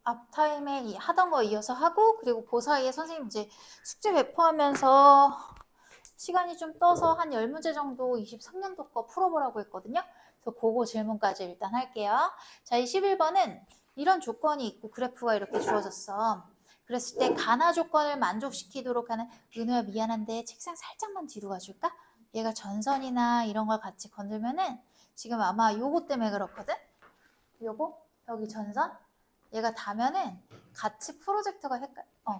앞타임에 하던 거 이어서 하고, 그리고 그 사이에 선생님 이제 숙제 배포하면서 시간이 좀 떠서 한 10문제 정도 23년도 거 풀어보라고 했거든요. 그래서 그거 질문까지 일단 할게요. 자, 21번은 이런 조건이 있고 그래프가 이렇게 주어졌어. 그랬을 때 가나 조건을 만족시키도록 하는, 은우야 미안한데 책상 살짝만 뒤로 가줄까? 얘가 전선이나 이런 걸 같이 건들면은 지금 아마 요거 때문에 그렇거든? 요거? 여기 전선? 얘가 닿으면은 같이 프로젝터가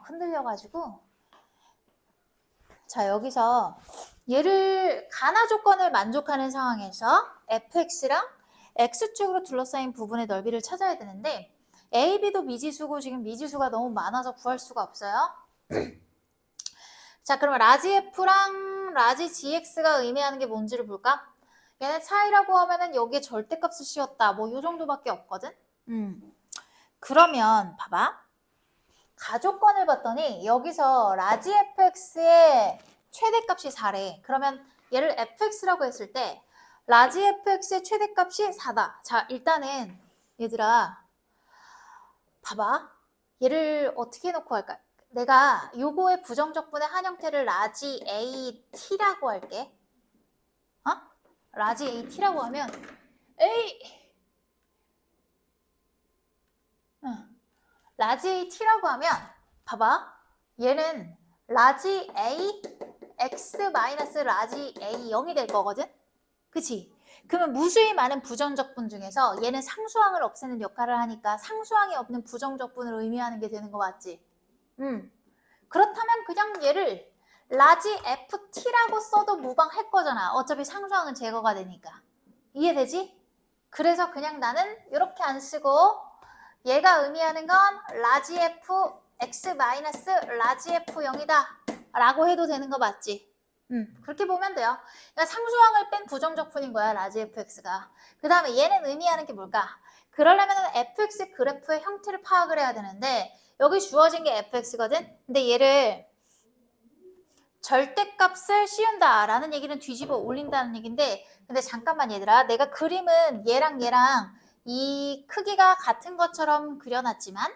흔들려가지고. 자, 여기서 얘를 가나 조건을 만족하는 상황에서 fx랑 x축으로 둘러싸인 부분의 넓이를 찾아야 되는데 a, b도 미지수고 지금 미지수가 너무 많아서 구할 수가 없어요. 자, 그러면 라지 f랑 라지 gx가 의미하는 게 뭔지를 볼까? 얘네 차이라고 하면은 여기에 절대값을 씌웠다. 뭐 요 정도밖에 없거든. 그러면 봐봐. 가조건을 봤더니 여기서 라지 fx의 최대값이 4래. 그러면 얘를 fx라고 했을 때 라지 fx의 최대값이 4다. 자, 일단은 얘들아 봐봐. 얘를 어떻게 해놓고 할까? 내가 요거의 부정적분의 한 형태를 라지 AT라고 할게. 라지 AT라고 하면 라지 AT라고 하면 봐봐. 얘는 라지 A x 마이너스 라지 A 0이 될 거거든? 그치? 그러면 무수히 많은 부정적분 중에서 얘는 상수항을 없애는 역할을 하니까 상수항이 없는 부정적분을 의미하는 게 되는 거 맞지? 그렇다면 그냥 얘를 라지 FT라고 써도 무방할 거잖아. 어차피 상수항은 제거가 되니까. 이해되지? 그래서 그냥 나는 이렇게 안 쓰고 얘가 의미하는 건 라지 F x 마이너스 라지 F 0이다 라고 해도 되는 거 맞지? 그렇게 보면 돼요. 그러니까 상수항을 뺀 부정적분인 거야, 라지 fx가. 그 다음에 얘는 의미하는 게 뭘까? 그러려면 fx 그래프의 형태를 파악을 해야 되는데 여기 주어진 게 fx거든? 근데 얘를 절대값을 씌운다 라는 얘기는 뒤집어 올린다는 얘기인데, 근데 잠깐만 얘들아, 내가 그림은 얘랑 이 크기가 같은 것처럼 그려놨지만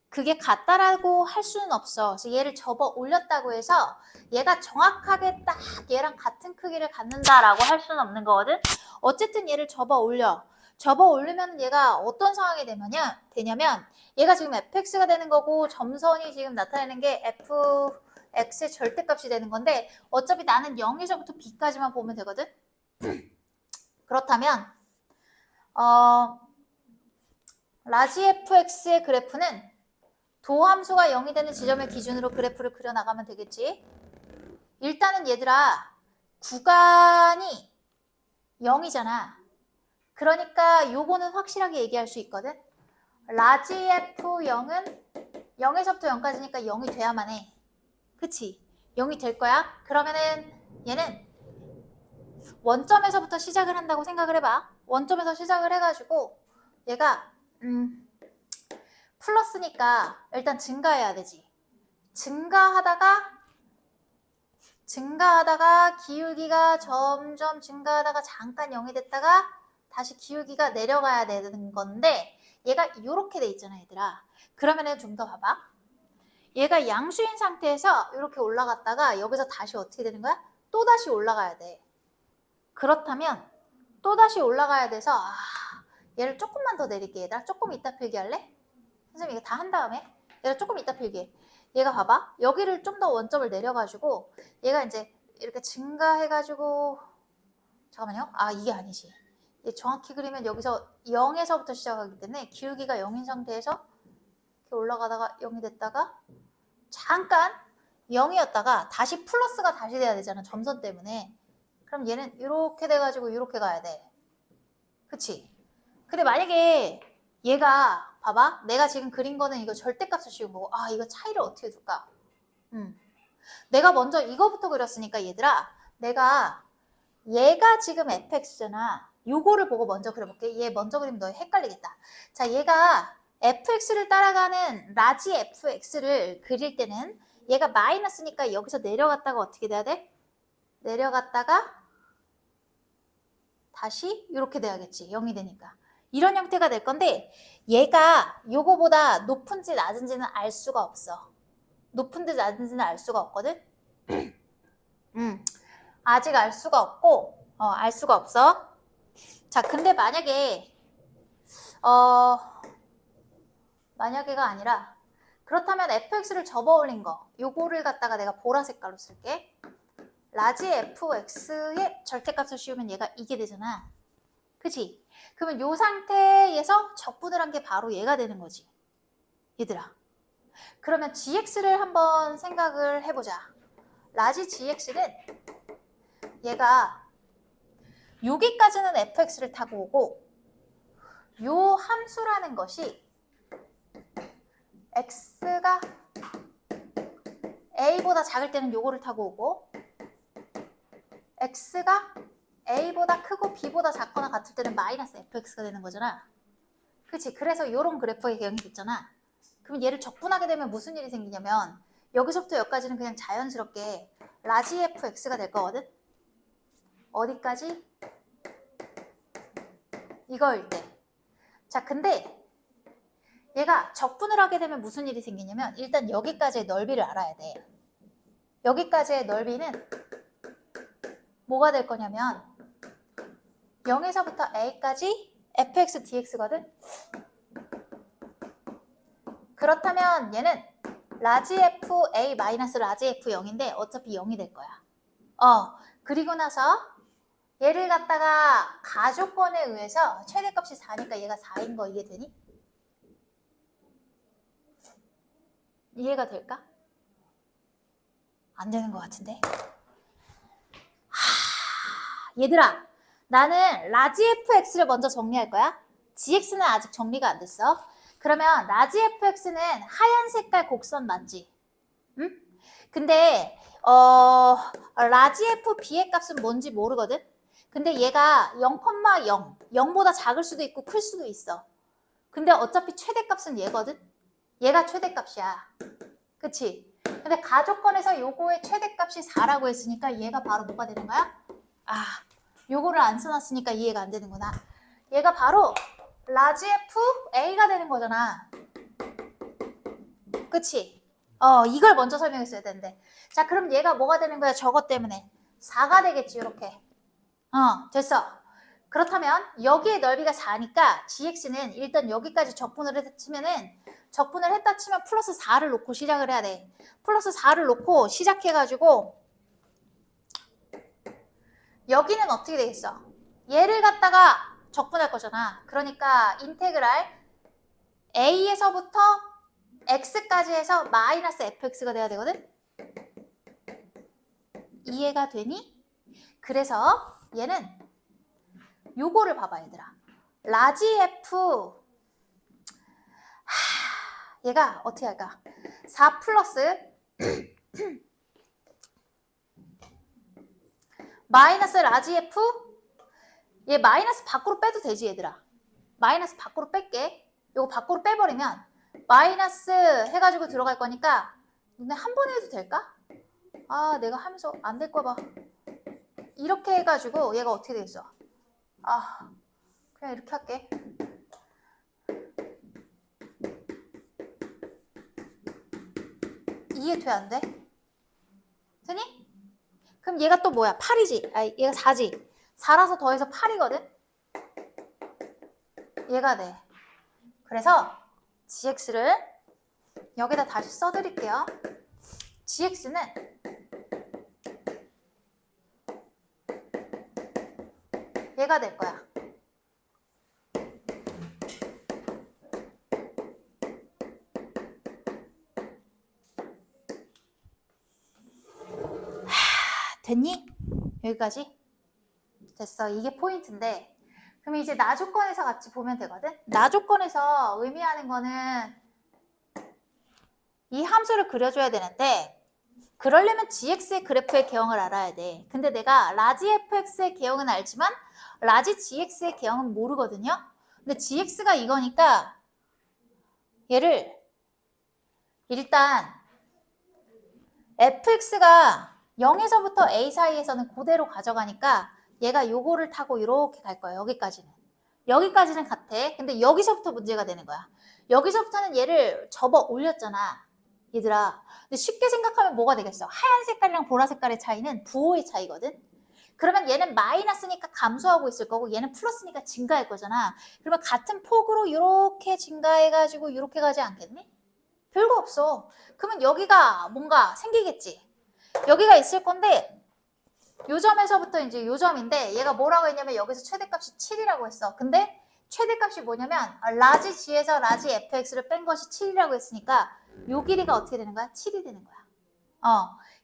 그게 같다라고 할 수는 없어. 그래서 얘를 접어 올렸다고 해서 얘가 정확하게 딱 얘랑 같은 크기를 갖는다라고 할 수는 없는 거거든. 어쨌든 얘를 접어 올려. 접어 올리면 얘가 어떤 상황이 되냐면 얘가 지금 fx가 되는 거고 점선이 지금 나타내는 게 fx의 절대값이 되는 건데 어차피 나는 0에서부터 b까지만 보면 되거든. 그렇다면 라지 fx의 그래프는 도함수가 0이 되는 지점을 기준으로 그래프를 그려나가면 되겠지. 일단은 얘들아 구간이 0이잖아. 그러니까 요거는 확실하게 얘기할 수 있거든. 라지 F0은 0에서부터 0까지니까 0이 돼야만 해. 그치? 0이 될 거야. 그러면은 얘는 원점에서부터 시작을 한다고 생각을 해봐. 원점에서 시작을 해가지고 얘가 플러스니까 일단 증가해야 되지. 증가하다가 기울기가 점점 증가하다가 잠깐 0이 됐다가 다시 기울기가 내려가야 되는 건데 얘가 이렇게 돼 있잖아 얘들아. 그러면은 좀 더 봐봐. 얘가 양수인 상태에서 이렇게 올라갔다가 여기서 다시 어떻게 되는 거야? 또 다시 올라가야 돼. 그렇다면 또 다시 올라가야 돼서 얘를 조금만 더 내릴게 얘들아. 조금 이따 필기할래? 선생님 이거 다 한 다음에 얘가 조금 이따 필기해. 얘가 봐봐. 여기를 좀 더 원점을 내려가지고 얘가 이제 이렇게 증가해가지고 잠깐만요. 이게 아니지. 얘 정확히 그리면 여기서 0에서부터 시작하기 때문에 기울기가 0인 상태에서 이렇게 올라가다가 0이 됐다가 잠깐 0이었다가 다시 플러스가 다시 돼야 되잖아. 점선 때문에. 그럼 얘는 이렇게 돼가지고 이렇게 가야 돼. 그치? 근데 만약에 얘가 봐봐. 내가 지금 그린 거는 이거 절대값을 씌운 거고 이거 차이를 어떻게 둘까? 내가 먼저 이거부터 그렸으니까 얘들아 얘가 지금 fx잖아. 요거를 보고 먼저 그려볼게. 얘 먼저 그리면 너 헷갈리겠다. 자, 얘가 fx를 따라가는 라지 fx를 그릴 때는 얘가 마이너스니까 여기서 내려갔다가 어떻게 돼야 돼? 내려갔다가 다시 이렇게 돼야겠지. 0이 되니까. 이런 형태가 될 건데 얘가 요거보다 높은지 낮은지는 알 수가 없어. 높은지 낮은지는 알 수가 없거든. 아직 알 수가 없고 알 수가 없어. 자, 근데 만약에가 아니라 그렇다면 fx를 접어 올린 거 요거를 갖다가 내가 보라색깔로 쓸게. 라지 fx의 절대값을 씌우면 얘가 이게 되잖아. 그치? 그러면 요 상태에서 적분을 한 게 바로 얘가 되는 거지. 얘들아. 그러면 gx를 한번 생각을 해보자. 라지 gx는 얘가 여기까지는 fx를 타고 오고 요 함수라는 것이 x가 a보다 작을 때는 요거를 타고 오고 x가 a보다 크고 b보다 작거나 같을 때는 마이너스 fx가 되는 거잖아. 그치? 그래서 요런 그래프의 개형이 됐잖아. 그럼 얘를 적분하게 되면 무슨 일이 생기냐면 여기서부터 여기까지는 그냥 자연스럽게 라지 fx가 될 거거든? 어디까지? 이거일 때. 자, 근데 얘가 적분을 하게 되면 무슨 일이 생기냐면 일단 여기까지의 넓이를 알아야 돼. 여기까지의 넓이는 뭐가 될 거냐면 0에서부터 a까지 fx dx거든. 그렇다면 얘는 라지 f a 마이너스 라지 f 0인데 어차피 0이 될 거야. 그리고 나서 얘를 갖다가 가조건에 의해서 최대값이 4니까 얘가 4인 거 이해되니? 이해가 될까? 안 되는 것 같은데. 얘들아, 나는 라지 fx를 먼저 정리할 거야. gx는 아직 정리가 안 됐어. 그러면 라지 fx는 하얀 색깔 곡선 맞지? 응? 근데 라지 f b의 값은 뭔지 모르거든? 근데 얘가 0,0, 0보다 작을 수도 있고 클 수도 있어. 근데 어차피 최대값은 얘거든? 얘가 최대값이야. 그치? 근데 가조건에서 요거의 최대값이 4라고 했으니까 얘가 바로 뭐가 되는 거야? 요거를 안 써놨으니까 이해가 안 되는구나. 얘가 바로 라지 f a가 되는 거잖아. 그치? 이걸 먼저 설명했어야 되는데. 자, 그럼 얘가 뭐가 되는 거야? 저것 때문에. 4가 되겠지, 이렇게. 됐어. 그렇다면 여기의 넓이가 4니까 gx는 일단 여기까지 적분을 했다 치면 플러스 4를 놓고 시작을 해야 돼. 플러스 4를 놓고 시작해가지고 여기는 어떻게 되겠어? 얘를 갖다가 적분할 거잖아. 그러니까 인테그랄 a에서부터 x까지 해서 마이너스 fx가 돼야 되거든? 이해가 되니? 그래서 얘는 요거를 봐봐, 얘들아. 라지 f 얘가 어떻게 할까? 4 플러스 마이너스 라지 f 얘 마이너스 밖으로 빼도 되지, 얘들아. 마이너스 밖으로 뺄게. 요거 밖으로 빼버리면 마이너스 해가지고 들어갈 거니까 너네 한 번에 해도 될까? 내가 하면서 안 될 거 봐. 이렇게 해가지고 얘가 어떻게 되겠어? 그냥 이렇게 할게. 이해 돼, 안 돼? 되니? 그럼 얘가 또 뭐야? 8이지? 얘가 4지? 4라서 더해서 8이거든? 얘가 돼. 그래서 gx를 여기다 다시 써드릴게요. gx는 얘가 될 거야. 됐니? 여기까지? 됐어. 이게 포인트인데 그럼 이제 나조건에서 같이 보면 되거든? 나조건에서 의미하는 거는 이 함수를 그려줘야 되는데 그러려면 gx의 그래프의 개형을 알아야 돼. 근데 내가 라지 fx의 개형은 알지만 라지 gx의 개형은 모르거든요? 근데 gx가 이거니까 얘를 일단 fx가 0에서부터 a 사이에서는 그대로 가져가니까 얘가 요거를 타고 이렇게 갈 거야. 여기까지는. 여기까지는 같아. 근데 여기서부터 문제가 되는 거야. 여기서부터는 얘를 접어 올렸잖아. 얘들아. 근데 쉽게 생각하면 뭐가 되겠어? 하얀 색깔이랑 보라 색깔의 차이는 부호의 차이거든. 그러면 얘는 마이너스니까 감소하고 있을 거고 얘는 플러스니까 증가할 거잖아. 그러면 같은 폭으로 이렇게 증가해가지고 이렇게 가지 않겠니? 별거 없어. 그러면 여기가 뭔가 생기겠지. 여기가 있을 건데 요 점에서부터 이제 요 점인데 얘가 뭐라고 했냐면 여기서 최대값이 7이라고 했어. 근데 최대값이 뭐냐면 라지 g에서 라지 fx를 뺀 것이 7이라고 했으니까 요 길이가 어떻게 되는 거야? 7이 되는 거야.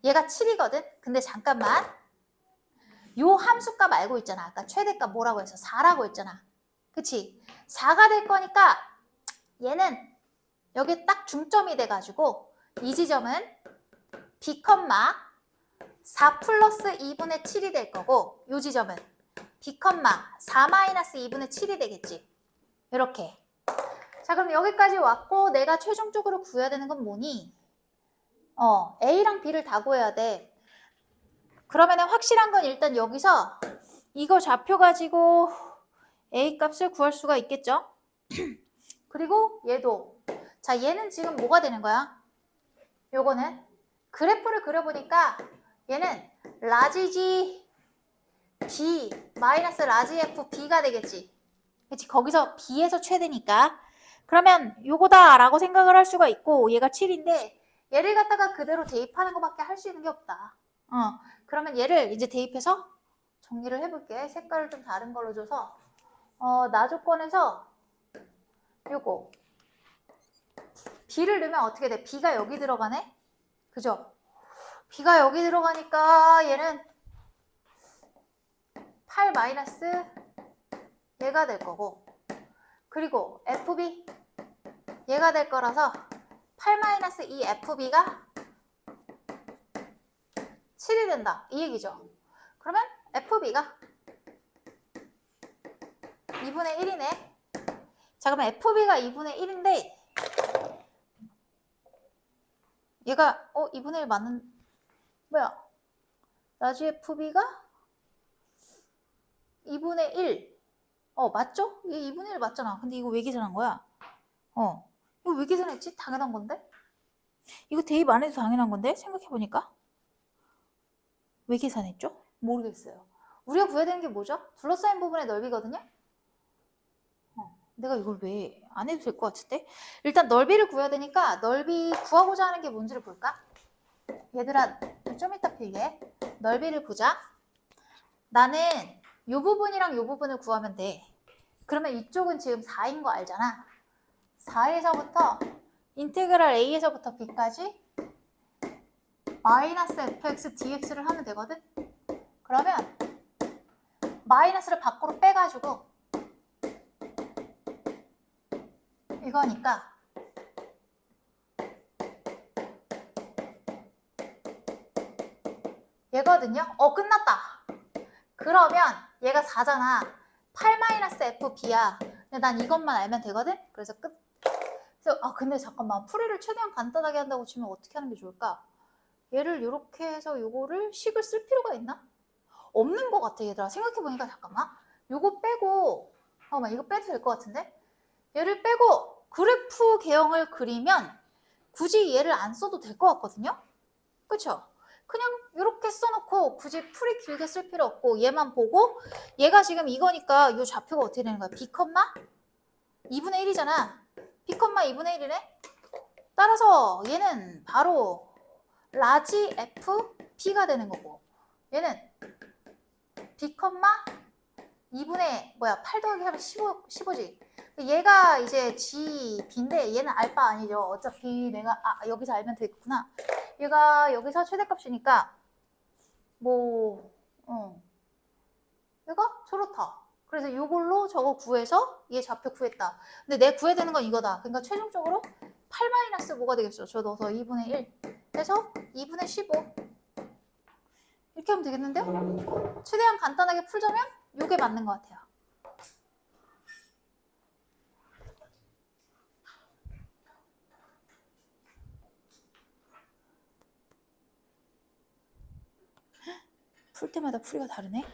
얘가 7이거든. 근데 잠깐만. 요 함수값 알고 있잖아. 아까 최대값 뭐라고 했어? 4라고 했잖아. 그치? 4가 될 거니까 얘는 여기 딱 중점이 돼가지고 이 지점은 b, 4 플러스 2분의 7이 될 거고 이 지점은 b, 4 마이너스 2분의 7이 되겠지. 이렇게. 자, 그럼 여기까지 왔고 내가 최종적으로 구해야 되는 건 뭐니? A랑 B를 다 구해야 돼. 그러면 확실한 건 일단 여기서 이거 좌표 가지고 A 값을 구할 수가 있겠죠? 그리고 얘도. 자, 얘는 지금 뭐가 되는 거야? 요거는 그래프를 그려보니까 얘는 라지 G B 마이너스 라지 F B가 되겠지. 그치? 거기서 B에서 최대니까. 그러면 요거다 라고 생각을 할 수가 있고 얘가 7인데 얘를 갖다가 그대로 대입하는 것밖에 할 수 있는 게 없다. 그러면 얘를 이제 대입해서 정리를 해볼게. 색깔을 좀 다른 걸로 줘서 나 조건에서 요거 B를 넣으면 어떻게 돼? B가 여기 들어가네? 그죠? B가 여기 들어가니까 얘는 8 마이너스 얘가 될 거고 그리고 FB 얘가 될 거라서 8 마이너스 2 FB가 7이 된다. 이 얘기죠. 그러면 FB가 2분의 1이네. 자, 그러면 FB가 2분의 1인데 얘가 2분의 1 맞는 뭐야? 라지 FB가 2분의 1 맞죠? 얘 2분의 1 맞잖아. 근데 이거 왜 계산한 거야? 이거 왜 계산했지? 당연한 건데? 이거 대입 안 해도 당연한 건데? 생각해보니까 왜 계산했죠? 모르겠어요. 우리가 구해야 되는 게 뭐죠? 둘러싸인 부분의 넓이거든요? 내가 이걸 왜 안 해도 될 것 같은데? 일단 넓이를 구해야 되니까 넓이 구하고자 하는 게 뭔지를 볼까? 얘들아 좀 이따 필기해. 넓이를 보자. 나는 이 부분이랑 이 부분을 구하면 돼. 그러면 이쪽은 지금 4인 거 알잖아. 4에서부터 인테그랄 A에서부터 B까지 마이너스 fx dx를 하면 되거든? 그러면 마이너스를 밖으로 빼가지고 이거니까 얘거든요? 끝났다. 그러면 얘가 4잖아. 8-FB야. 근데 난 이것만 알면 되거든? 그래서 끝. 그래서 근데 잠깐만. 풀이를 최대한 간단하게 한다고 치면 어떻게 하는 게 좋을까? 얘를 이렇게 해서 요거를 식을 쓸 필요가 있나? 없는 것 같아, 얘들아. 생각해보니까 잠깐만. 요거 빼고 잠깐만, 이거 빼도 될 것 같은데? 얘를 빼고 그래프 개형을 그리면 굳이 얘를 안 써도 될 것 같거든요? 그쵸? 그냥 이렇게 써놓고 굳이 풀이 길게 쓸 필요 없고 얘만 보고 얘가 지금 이거니까 이 좌표가 어떻게 되는 거야? B, 2분의 1이잖아. B, 2분의 1이네? 따라서 얘는 바로 라지 F, B가 되는 거고 얘는 B, 2분의 8 더하기 하면 15지. 얘가 이제 G, B인데 얘는 알바 아니죠. 어차피 내가 여기서 알면 되겠구나. 얘가 여기서 최대값이니까 얘가 저렇다. 그래서 이걸로 저거 구해서 얘 좌표 구했다. 근데 내 구해야 되는 건 이거다. 그러니까 최종적으로 8 마이너스 뭐가 되겠어? 저 넣어서 2분의 1 해서 2분의 15 이렇게 하면 되겠는데요? 최대한 간단하게 풀자면 이게 맞는 것 같아요. 풀 때마다 풀이가 다르네.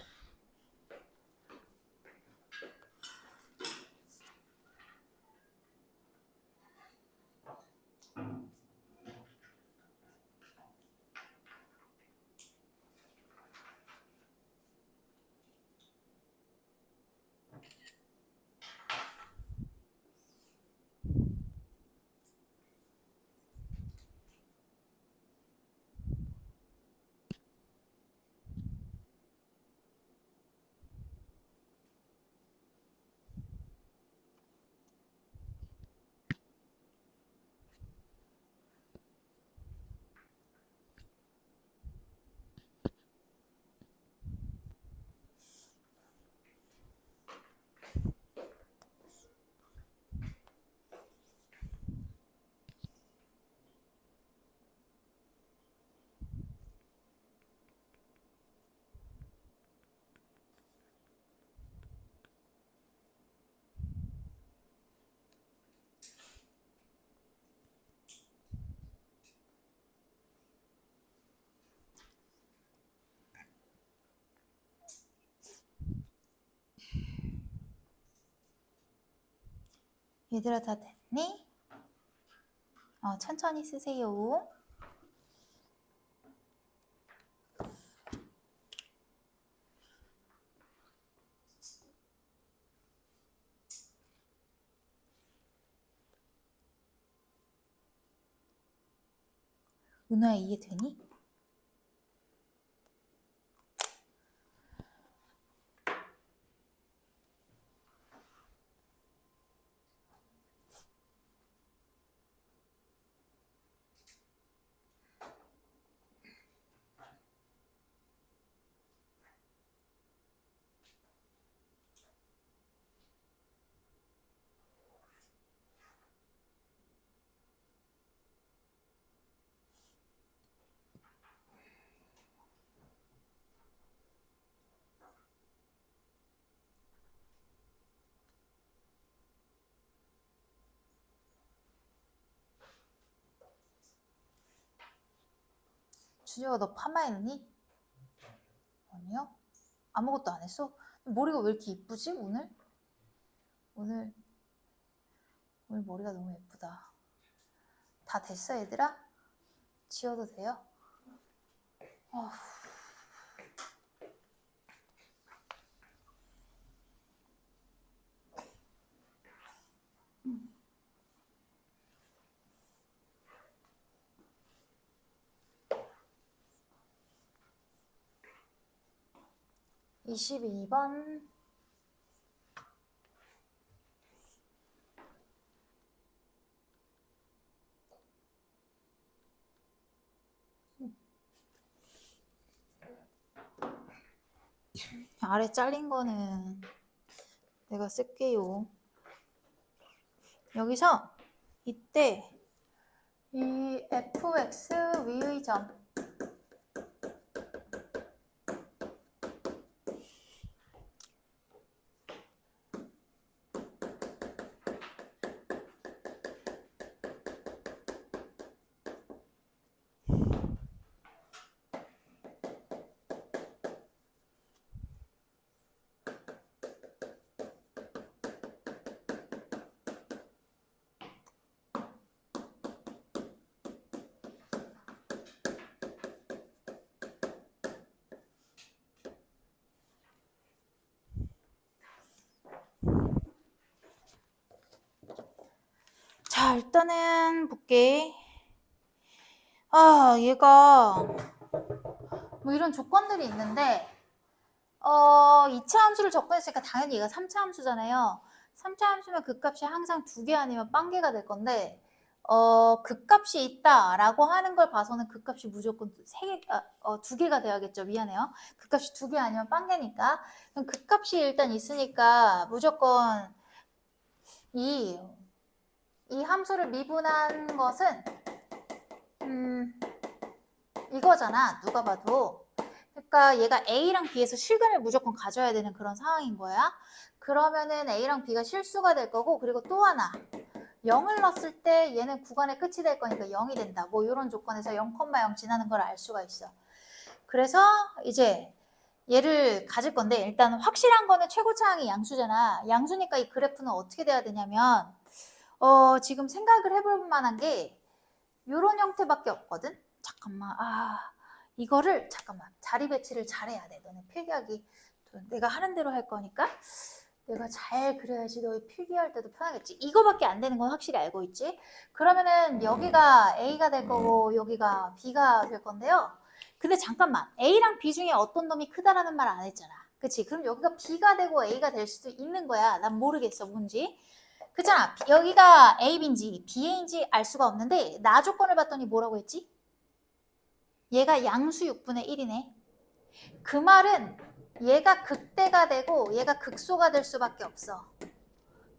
얘들아 다 됐니? 천천히 쓰세요. 은하야 이해되니? 준혁아 너 파마했니? 아니요. 아무것도 안 했어? 머리가 왜 이렇게 이쁘지 오늘? 오늘 머리가 너무 예쁘다. 다 됐어 얘들아? 지워도 돼요? 어후. 음. 22번. 아래 잘린 거는 내가 쓸게요. 여기서 이때 이 fx 위의 점 자 일단은 볼게. 얘가 뭐 이런 조건들이 있는데 2차 함수를 접근했으니까 당연히 얘가 3차 함수잖아요. 3차 함수면 그 값이 항상 2개 아니면 빵개가 될 건데 그 값이 있다라고 하는 걸 봐서는 그 값이 무조건 2개가 돼야겠죠. 미안해요. 그 값이 2개 아니면 빵개니까. 그럼 그 값이 일단 있으니까 무조건 이 함수를 미분한 것은 이거잖아. 누가 봐도. 그러니까 얘가 A랑 B에서 실근을 무조건 가져야 되는 그런 상황인 거야. 그러면은 A랑 B가 실수가 될 거고, 그리고 또 하나 0을 넣었을 때 얘는 구간의 끝이 될 거니까 0이 된다. 뭐 이런 조건에서 0,0 지나는 걸 알 수가 있어. 그래서 이제 얘를 가질 건데 일단 확실한 거는 최고차항이 양수잖아. 양수니까 이 그래프는 어떻게 돼야 되냐면 지금 생각을 해볼 만한 게 이런 형태밖에 없거든. 잠깐만. 이거를 잠깐만 자리 배치를 잘해야 돼. 너네 필기하기 내가 하는 대로 할 거니까 내가 잘 그려야지 너희 필기할 때도 편하겠지. 이거밖에 안 되는 건 확실히 알고 있지. 그러면은 여기가 A가 될 거고 여기가 B가 될 건데요. 근데 잠깐만 A랑 B 중에 어떤 놈이 크다라는 말 안 했잖아. 그치? 그럼 여기가 B가 되고 A가 될 수도 있는 거야. 난 모르겠어 뭔지. 그렇잖아. 여기가 A, B인지 B, A인지 알 수가 없는데 나 조건을 봤더니 뭐라고 했지? 얘가 양수 6분의 1이네. 그 말은 얘가 극대가 되고 얘가 극소가 될 수밖에 없어.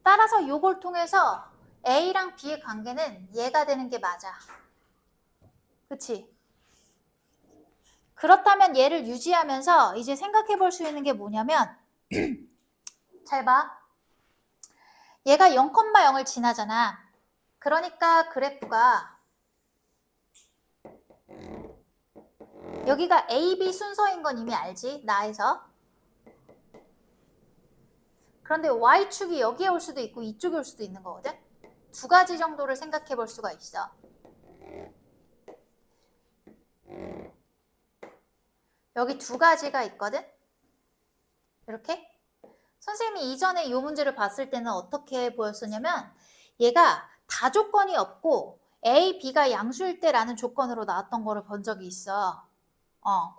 따라서 이걸 통해서 A랑 B의 관계는 얘가 되는 게 맞아. 그치? 그렇다면 얘를 유지하면서 이제 생각해 볼 수 있는 게 뭐냐면 잘 봐. 얘가 0,0을 지나잖아. 그러니까 그래프가 여기가 A, B 순서인 건 이미 알지? 나에서. 그런데 y축이 여기에 올 수도 있고 이쪽에 올 수도 있는 거거든. 두 가지 정도를 생각해 볼 수가 있어. 여기 두 가지가 있거든. 이렇게. 선생님이 이전에 이 문제를 봤을 때는 어떻게 보였었냐면 얘가 다 조건이 없고 A, B가 양수일 때라는 조건으로 나왔던 거를 본 적이 있어.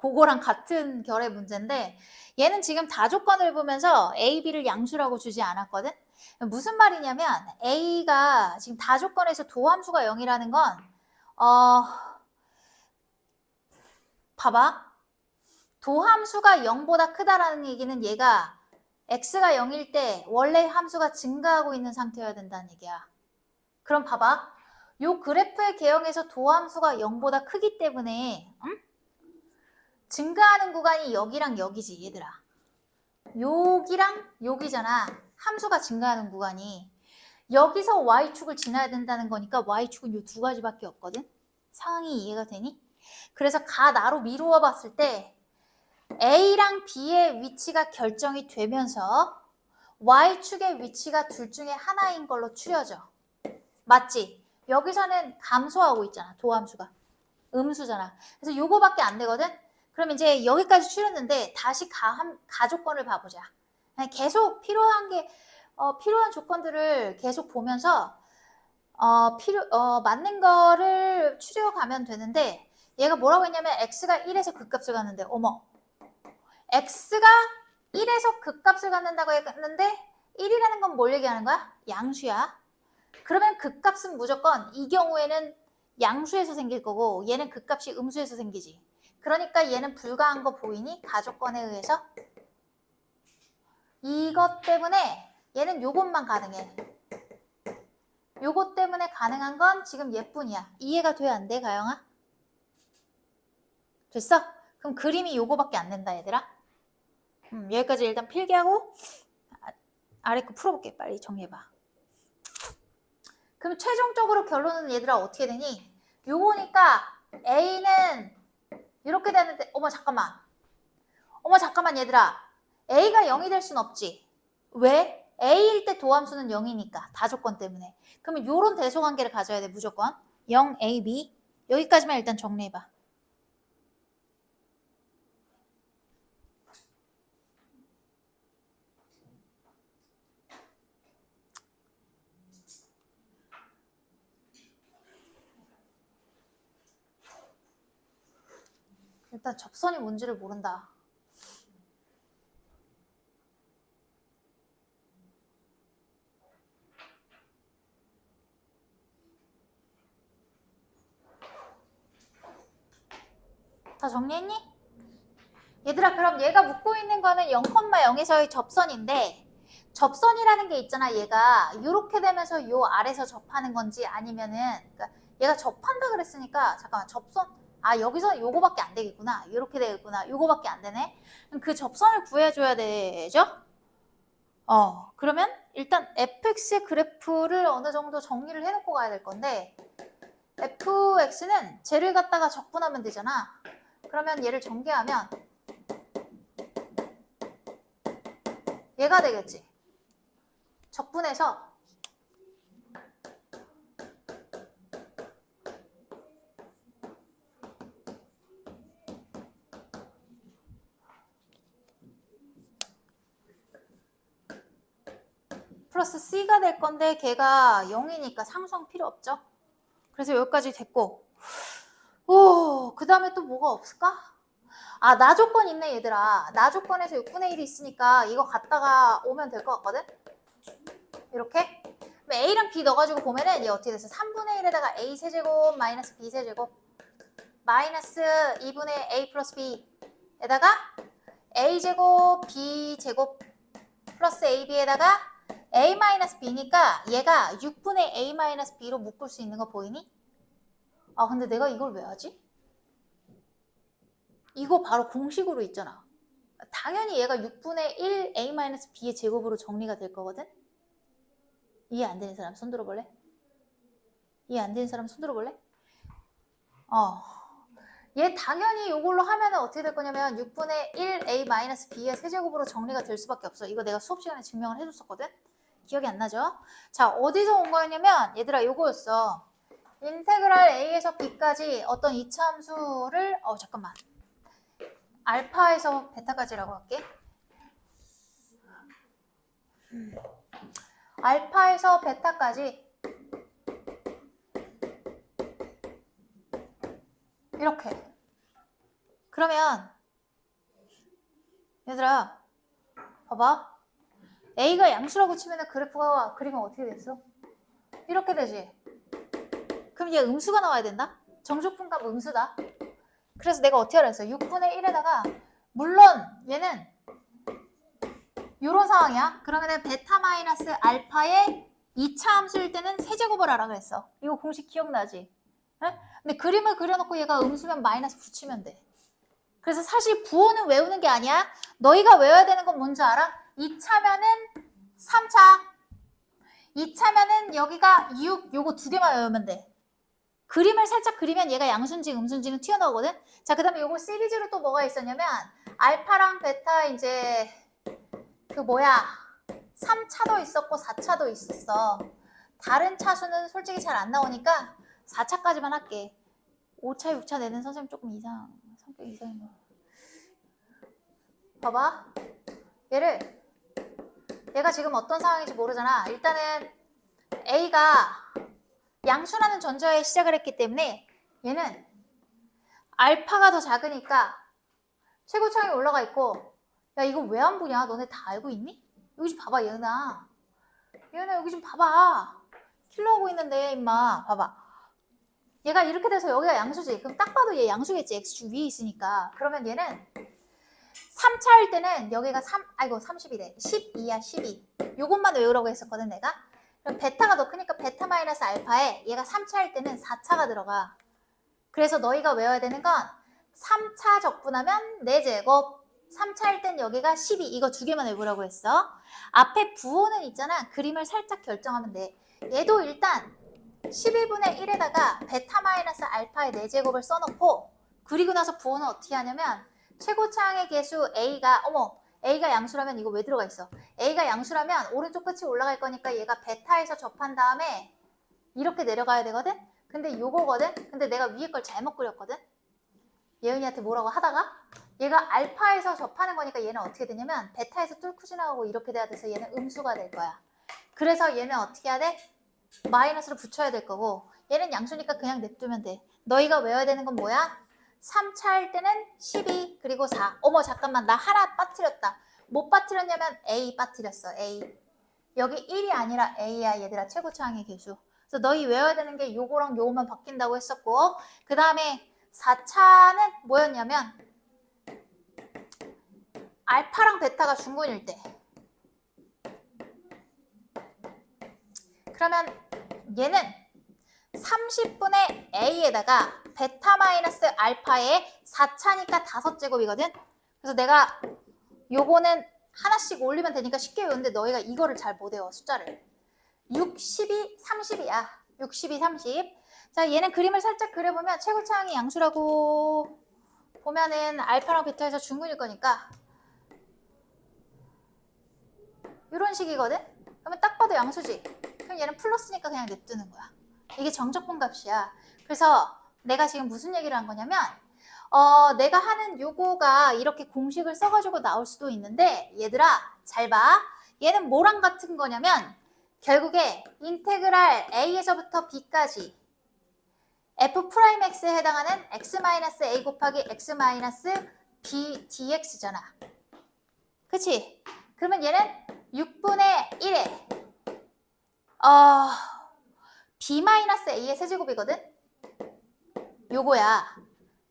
그거랑 같은 결의 문제인데 얘는 지금 다 조건을 보면서 A, B를 양수라고 주지 않았거든. 무슨 말이냐면 A가 지금 다 조건에서 도함수가 0이라는 건 봐봐. 도함수가 0보다 크다라는 얘기는 얘가 x가 0일 때 원래 함수가 증가하고 있는 상태여야 된다는 얘기야. 그럼 봐봐. 요 그래프의 개형에서 도함수가 0보다 크기 때문에 증가하는 구간이 여기랑 여기지 얘들아. 여기랑 여기잖아. 함수가 증가하는 구간이. 여기서 y축을 지나야 된다는 거니까 y축은 요 두 가지밖에 없거든. 상황이 이해가 되니? 그래서 가 나로 미루어 봤을 때 A랑 B의 위치가 결정이 되면서 Y축의 위치가 둘 중에 하나인 걸로 추려져. 맞지? 여기서는 감소하고 있잖아. 도함수가. 음수잖아. 그래서 요거밖에 안 되거든? 그럼 이제 여기까지 추렸는데 다시 가조건을 봐보자. 계속 필요한 조건들을 계속 보면서 맞는 거를 추려가면 되는데 얘가 뭐라고 했냐면 x가 1에서 극값을 갖는데 어머 x가 1에서 극값을 갖는다고 했는데 1이라는 건 뭘 얘기하는 거야? 양수야. 그러면 극값은 무조건 이 경우에는 양수에서 생길 거고 얘는 극값이 음수에서 생기지. 그러니까 얘는 불가한 거 보이니? 가조건에 의해서. 이것 때문에 얘는 요것만 가능해. 요것 때문에 가능한 건 지금 얘뿐이야. 이해가 돼? 안 돼? 가영아? 됐어? 그럼 그림이 요거밖에 안 된다 얘들아. 여기까지 일단 필기하고 아래 거 풀어볼게. 빨리 정리해봐. 그럼 최종적으로 결론은 얘들아 어떻게 되니? 요거니까 A는 이렇게 되는데 어머 잠깐만 얘들아 A가 0이 될 순 없지. 왜? A일 때 도함수는 0이니까 다조건 때문에. 그러면 요런 대소관계를 가져야 돼 무조건. 0, A, B 여기까지만 일단 정리해봐. 일단 접선이 뭔지를 모른다. 다 정리했니? 얘들아 그럼 얘가 묻고 있는 거는 0,0에서의 접선인데 접선이라는 게 있잖아. 얘가 이렇게 되면서 요 아래서 접하는 건지 아니면은 그러니까 얘가 접한다 그랬으니까 잠깐만 접선 여기서 요거밖에 안 되겠구나. 이렇게 되겠구나. 요거밖에 안 되네. 그럼 그 접선을 구해줘야 되죠? 그러면 일단 fx의 그래프를 어느 정도 정리를 해놓고 가야 될 건데 fx는 쟤를 갖다가 적분하면 되잖아. 그러면 얘를 전개하면 얘가 되겠지. 적분해서 플러스 C가 될 건데 걔가 0이니까 상수항 필요 없죠. 그래서 여기까지 됐고 그 다음에 또 뭐가 없을까? 나조건 있네 얘들아. 나조건에서 6분의 1이 있으니까 이거 갖다가 오면 될 것 같거든? 이렇게 A랑 B 넣어가지고 보면은 얘 어떻게 됐어? 3분의 1에다가 A 세제곱 마이너스 B 세제곱 마이너스 2분의 A 플러스 B에다가 A 제곱 B 제곱 플러스 AB에다가 A 마이너스 B니까 얘가 6분의 A 마이너스 B로 묶을 수 있는 거 보이니? 근데 내가 이걸 왜 하지? 이거 바로 공식으로 있잖아. 당연히 얘가 6분의 1 A 마이너스 B의 제곱으로 정리가 될 거거든? 이해 안 되는 사람 손 들어볼래? 이해 안 되는 사람 손 들어볼래? 얘 당연히 이걸로 하면 어떻게 될 거냐면 6분의 1a 마이너스 b의 세제곱으로 정리가 될 수밖에 없어. 이거 내가 수업 시간에 증명을 해줬었거든. 기억이 안 나죠? 자, 어디서 온 거였냐면 얘들아 요거였어. 인테그랄 a에서 b까지 어떤 이차함수를 잠깐만. 알파에서 베타까지라고 할게. 알파에서 베타까지 이렇게. 그러면 얘들아 봐봐. A가 양수라고 치면 그래프가 그리면 어떻게 됐어? 이렇게 되지. 그럼 얘 음수가 나와야 된다? 정적분값 음수다. 그래서 내가 어떻게 하라 했어? 6분의 1에다가 물론 얘는 이런 상황이야. 그러면은 베타 마이너스 알파의 2차 함수일 때는 세제곱을 하라 그랬어. 이거 공식 기억나지? 네? 근데 그림을 그려놓고 얘가 음수면 마이너스 붙이면 돼. 그래서 사실 부호는 외우는 게 아니야. 너희가 외워야 되는 건 뭔지 알아? 2차면은 3차. 2차면은 여기가 6, 요거 두 개만 외우면 돼. 그림을 살짝 그리면 얘가 양수인지 음수인지는 튀어나오거든. 자, 그 다음에 요거 시리즈로 또 뭐가 있었냐면 알파랑 베타 이제 그 뭐야 3차도 있었고 4차도 있었어. 다른 차수는 솔직히 잘 안 나오니까 4차까지만 할게. 5차, 6차 내는 선생님 조금 이상, 성격 이상인 거. 봐봐. 얘가 지금 어떤 상황인지 모르잖아. 일단은 A가 양수라는 전제하에 시작을 했기 때문에 얘는 알파가 더 작으니까 최고차항이 올라가 있고, 야 이거 왜 안 보냐? 너네 다 알고 있니? 여기 좀 봐봐 예은아. 예은아 여기 좀 봐봐. 킬러하고 있는데 임마 봐봐. 얘가 이렇게 돼서 여기가 양수지. 그럼 딱 봐도 얘 양수겠지. x축 위에 있으니까. 그러면 얘는 3차일 때는 여기가 30이래. 12야 12. 요것만 외우라고 했었거든 내가. 그럼 베타가 더 크니까 베타 마이너스 알파에 얘가 3차일 때는 4차가 들어가. 그래서 너희가 외워야 되는 건 3차 적분하면 4제곱. 3차일 땐 여기가 12. 이거 두 개만 외우라고 했어. 앞에 부호는 있잖아. 그림을 살짝 결정하면 돼. 얘도 일단 11분의 1에다가 베타 마이너스 알파의 4제곱을 써놓고, 그리고 나서 부호는 어떻게 하냐면 최고차항의 개수 A가 A가 양수라면 이거 왜 들어가 있어? A가 양수라면 오른쪽 끝이 올라갈 거니까 얘가 베타에서 접한 다음에 이렇게 내려가야 되거든? 근데 요거거든? 근데 내가 위에 걸 잘못 그렸거든? 예은이한테 뭐라고 하다가 얘가 알파에서 접하는 거니까 얘는 어떻게 되냐면 베타에서 뚫고 지나가고 이렇게 돼야 돼서 얘는 음수가 될 거야. 그래서 얘는 어떻게 해야 돼? 마이너스를 붙여야 될 거고, 얘는 양수니까 그냥 냅두면 돼. 너희가 외워야 되는 건 뭐야? 3차일 때는 12 그리고 4. 어머 잠깐만 나 하나 빠뜨렸다. 못 빠뜨렸냐면 A 빠뜨렸어. A. 여기 1이 아니라 A야 얘들아. 최고차항의 개수. 그래서 너희 외워야 되는 게 요거랑 요거만 바뀐다고 했었고, 그 다음에 4차는 뭐였냐면 알파랑 베타가 중근일 때. 그러면 얘는 30분의 A에다가 베타 마이너스 알파의 4차니까 5제곱이거든. 그래서 내가 요거는 하나씩 올리면 되니까 쉽게 외우는데 너희가 이거를 잘 못 외워 숫자를. 6, 12, 30이야. 6, 12, 30. 자, 얘는 그림을 살짝 그려보면 최고차항이 양수라고 보면은 알파랑 베타에서 중근일 거니까 이런 식이거든. 그러면 딱 봐도 양수지. 그럼 얘는 플러스니까 그냥 냅두는 거야. 이게 정적분 값이야. 그래서 내가 지금 무슨 얘기를 한 거냐면 내가 하는 요거가 이렇게 공식을 써가지고 나올 수도 있는데 얘들아 잘 봐. 얘는 뭐랑 같은 거냐면 결국에 인테그랄 A에서부터 B까지 F'X에 해당하는 X-A 곱하기 X-B dx잖아. 그치? 그러면 얘는 6분의 1에 B-A의 세제곱이거든? 요거야.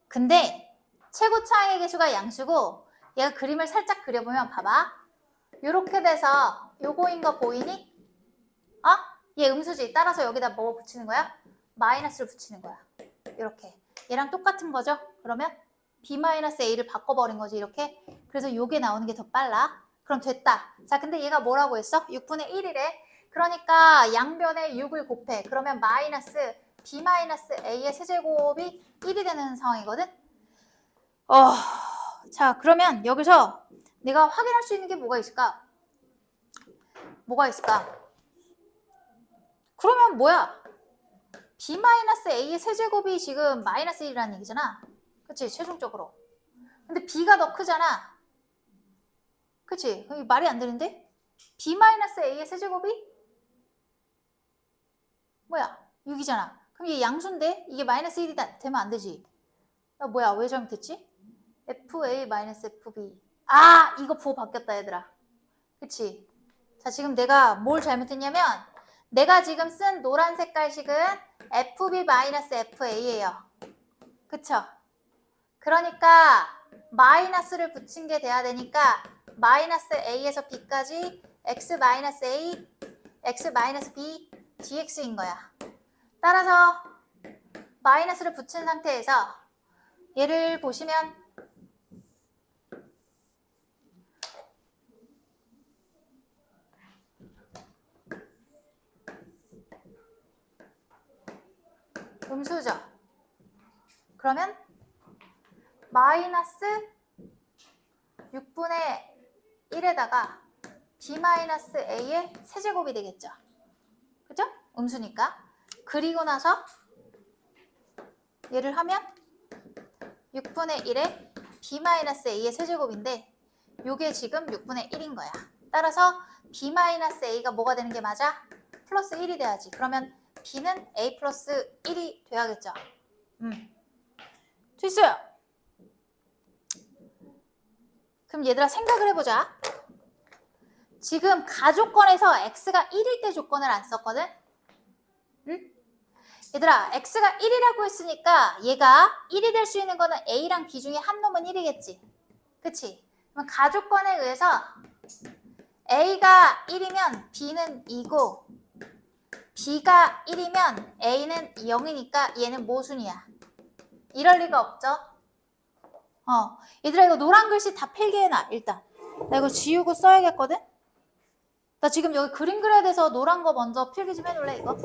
근데 최고차항의 개수가 양수고 얘가 그림을 살짝 그려보면 봐봐. 요렇게 돼서 요거인 거 보이니? 얘 음수지. 따라서 여기다 뭐 붙이는 거야? 마이너스를 붙이는 거야. 이렇게. 얘랑 똑같은 거죠? 그러면 B-A를 바꿔버린 거지 이렇게. 그래서 요게 나오는 게 더 빨라. 그럼 됐다. 자, 근데 얘가 뭐라고 했어? 6분의 1이래. 그러니까 양변에 6을 곱해. 그러면 마이너스 B-A의 세제곱이 1이 되는 상황이거든? 자, 그러면 여기서 내가 확인할 수 있는 게 뭐가 있을까? 뭐가 있을까? 그러면 뭐야? b-a의 세제곱이 지금 마이너스 1이라는 얘기잖아. 그치? 최종적으로. 근데 b가 더 크잖아. 그치? 말이 안 되는데? b-a의 세제곱이 뭐야? 6이잖아. 그럼 얘 양수인데? 이게 마이너스 1이 되면 안 되지. 뭐야? 왜 잘못했지? fa-fb. 아! 이거 부호 바뀌었다 얘들아. 그치? 자, 지금 내가 뭘 잘못했냐면 내가 지금 쓴 노란 색깔식은 fb-fa예요. 그쵸? 그러니까 마이너스를 붙인 게 돼야 되니까 마이너스 a에서 b까지 x-a, x-b, dx인 거야. 따라서 마이너스를 붙인 상태에서 얘를 보시면 음수죠. 그러면 마이너스 6분의 1에다가 b-a의 세제곱이 되겠죠. 그죠? 음수니까. 그리고 나서 얘를 하면 6분의 1에 b-a의 세제곱인데 요게 지금 6분의 1인 거야. 따라서 b-a가 뭐가 되는 게 맞아? 플러스 1이 돼야지. 그러면 b는 a 플러스 1이 돼야겠죠. 됐어요. 그럼 얘들아 생각을 해보자. 지금 가조건에서 x가 1일 때 조건을 안 썼거든? 응? 얘들아 x가 1이라고 했으니까 얘가 1이 될 수 있는 거는 a랑 b 중에 한 놈은 1이겠지. 그치? 그럼 가조건에 의해서 a가 1이면 b는 2고 b가 1이면 a는 0이니까 얘는 모순이야. 이럴 리가 없죠? 얘들아 이거 노란 글씨 다 필기해놔 일단. 나 이거 지우고 써야겠거든? 나 지금 여기 그림 그려야 돼서 노란 거 먼저 필기 좀 해놓을래 이거?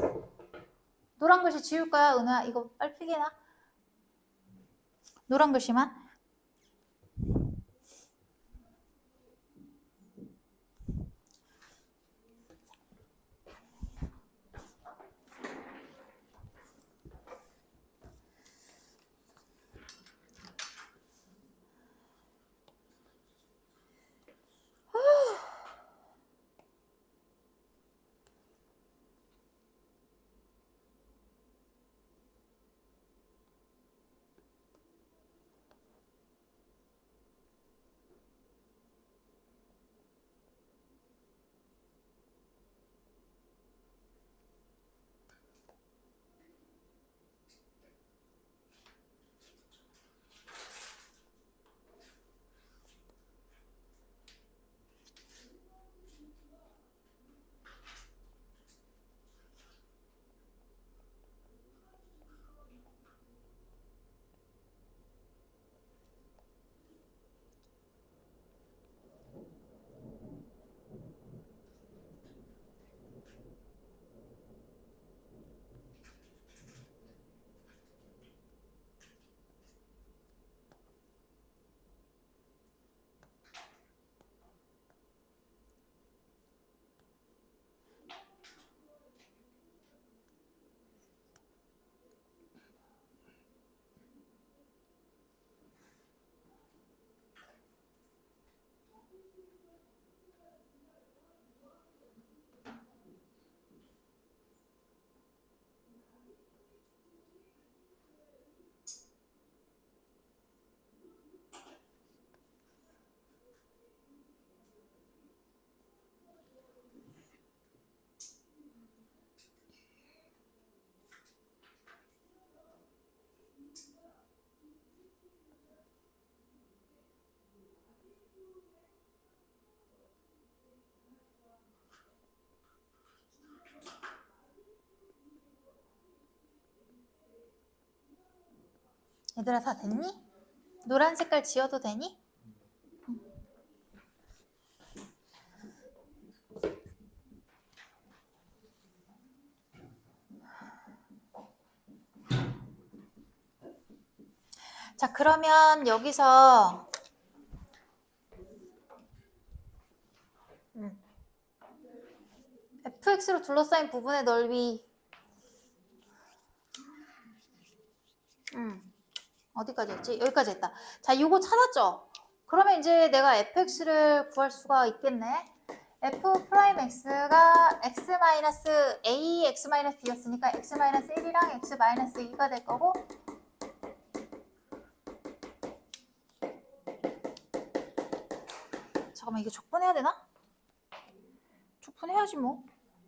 노란 글씨 지울 거야 은혜야. 이거 빨리 필기해놔. 노란 글씨만. 얘들아 다 됐니? 노란 색깔 지워도 되니? 자, 그러면 여기서 fx로 둘러싸인 부분의 넓이 어디까지 했지? 여기까지 했다. 자, 요거 찾았죠? 그러면 이제 내가 fx를 구할 수가 있겠네. f'x가 x-a, x-b였으니까 x-1이랑 x-2가 될 거고, 잠깐만, 이게 적분해야 되나? 적분해야지 뭐.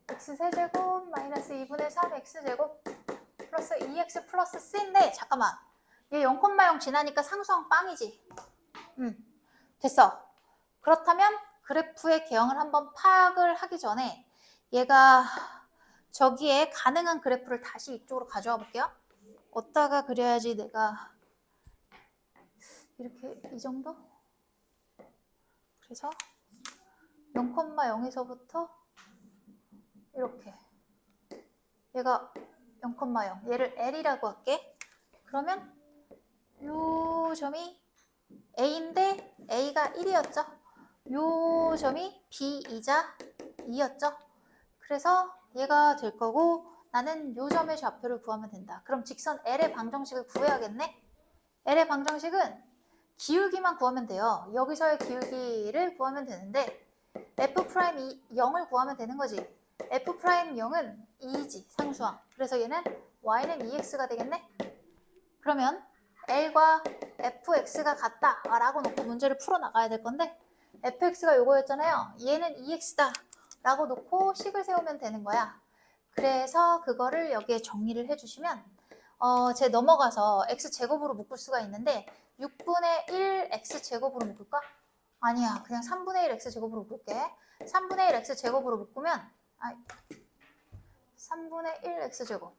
x세제곱 마이너스 2분의 3 x제곱 플러스 2x 플러스 c인데, 잠깐만, 얘 0,0 지나니까 상수항 빵이지. 됐어. 그렇다면 그래프의 개형을 한번 파악을 하기 전에 얘가 저기에 가능한 그래프를 다시 이쪽으로 가져와 볼게요. 어디다가 그려야지 내가 이렇게 이 정도? 그래서 0,0에서부터 이렇게 얘가 0,0 얘를 L이라고 할게. 그러면 요 점이 A인데 A가 1이었죠. 요 점이 B이자 2였죠. 그래서 얘가 될 거고 나는 요 점의 좌표를 구하면 된다. 그럼 직선 L의 방정식을 구해야겠네. L의 방정식은 기울기만 구하면 돼요. 여기서의 기울기를 구하면 되는데 F'0을 구하면 되는 거지. F'0은 2지, 상수항. 그래서 얘는 Y는 2X가 되겠네. 그러면 L과 fx가 같다 라고 놓고 문제를 풀어나가야 될 건데 fx가 요거였잖아요. 얘는 2x다 라고 놓고 식을 세우면 되는 거야. 그래서 그거를 여기에 정리를 해주시면 제 넘어가서 x제곱으로 묶을 수가 있는데 6분의 1 x제곱으로 묶을까? 아니야, 그냥 3분의 1 x제곱으로 묶을게. 3분의 1 x제곱으로 묶으면 3분의 1 x제곱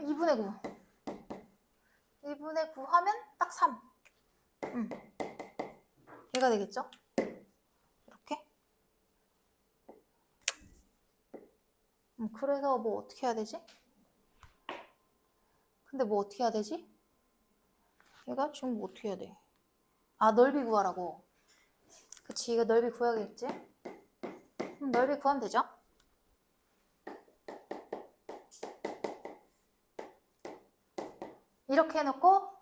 2분의 9. 2분의 9 하면 딱 3. 얘가 되겠죠? 이렇게. 그래서 뭐 어떻게 해야 되지? 근데 뭐 어떻게 해야 되지? 얘가 지금 뭐 어떻게 해야 돼? 아, 넓이 구하라고. 그치, 이거 넓이 구해야겠지? 넓이 구하면 되죠? 이렇게 해놓고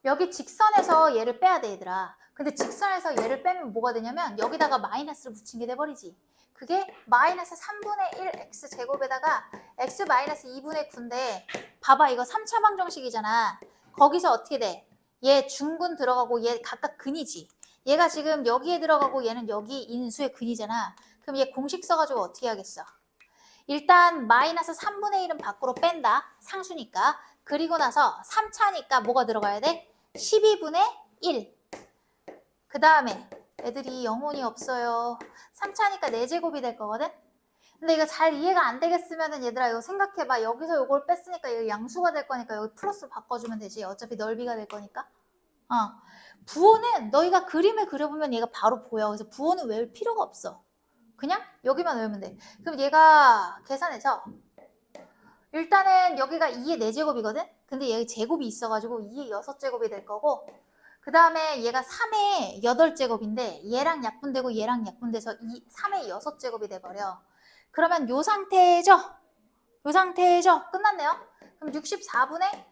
여기 직선에서 얘를 빼야 돼, 얘들아. 근데 직선에서 얘를 빼면 뭐가 되냐면 여기다가 마이너스를 붙인 게 돼버리지. 그게 마이너스 3분의 1 x제곱에다가 x 마이너스 2분의 9인데 봐봐, 이거 3차 방정식이잖아. 거기서 어떻게 돼? 얘 중근 들어가고 얘 각각 근이지. 얘가 지금 여기에 들어가고 얘는 여기 인수의 근이잖아. 그럼 얘 공식 써가지고 어떻게 하겠어? 일단 마이너스 3분의 1은 밖으로 뺀다. 상수니까. 그리고 나서 3차니까 뭐가 들어가야 돼? 12분의 1. 그 다음에 애들이 영혼이 없어요. 3차니까 4제곱이 될 거거든? 근데 이거 잘 이해가 안 되겠으면은 얘들아 이거 생각해봐. 여기서 이걸 뺐으니까 이거 양수가 될 거니까 여기 플러스 바꿔주면 되지. 어차피 넓이가 될 거니까. 부호는 너희가 그림을 그려보면 얘가 바로 보여. 그래서 부호는 외울 필요가 없어. 그냥 여기만 외우면 돼. 그럼 얘가 계산해서 일단은 여기가 2의 4제곱이거든? 근데 얘 제곱이 있어가지고 2의 6제곱이 될 거고 그 다음에 얘가 3의 8제곱인데 얘랑 약분되고 얘랑 약분돼서 3의 6제곱이 돼버려. 그러면 요 상태죠? 요 상태죠? 끝났네요. 그럼 64분의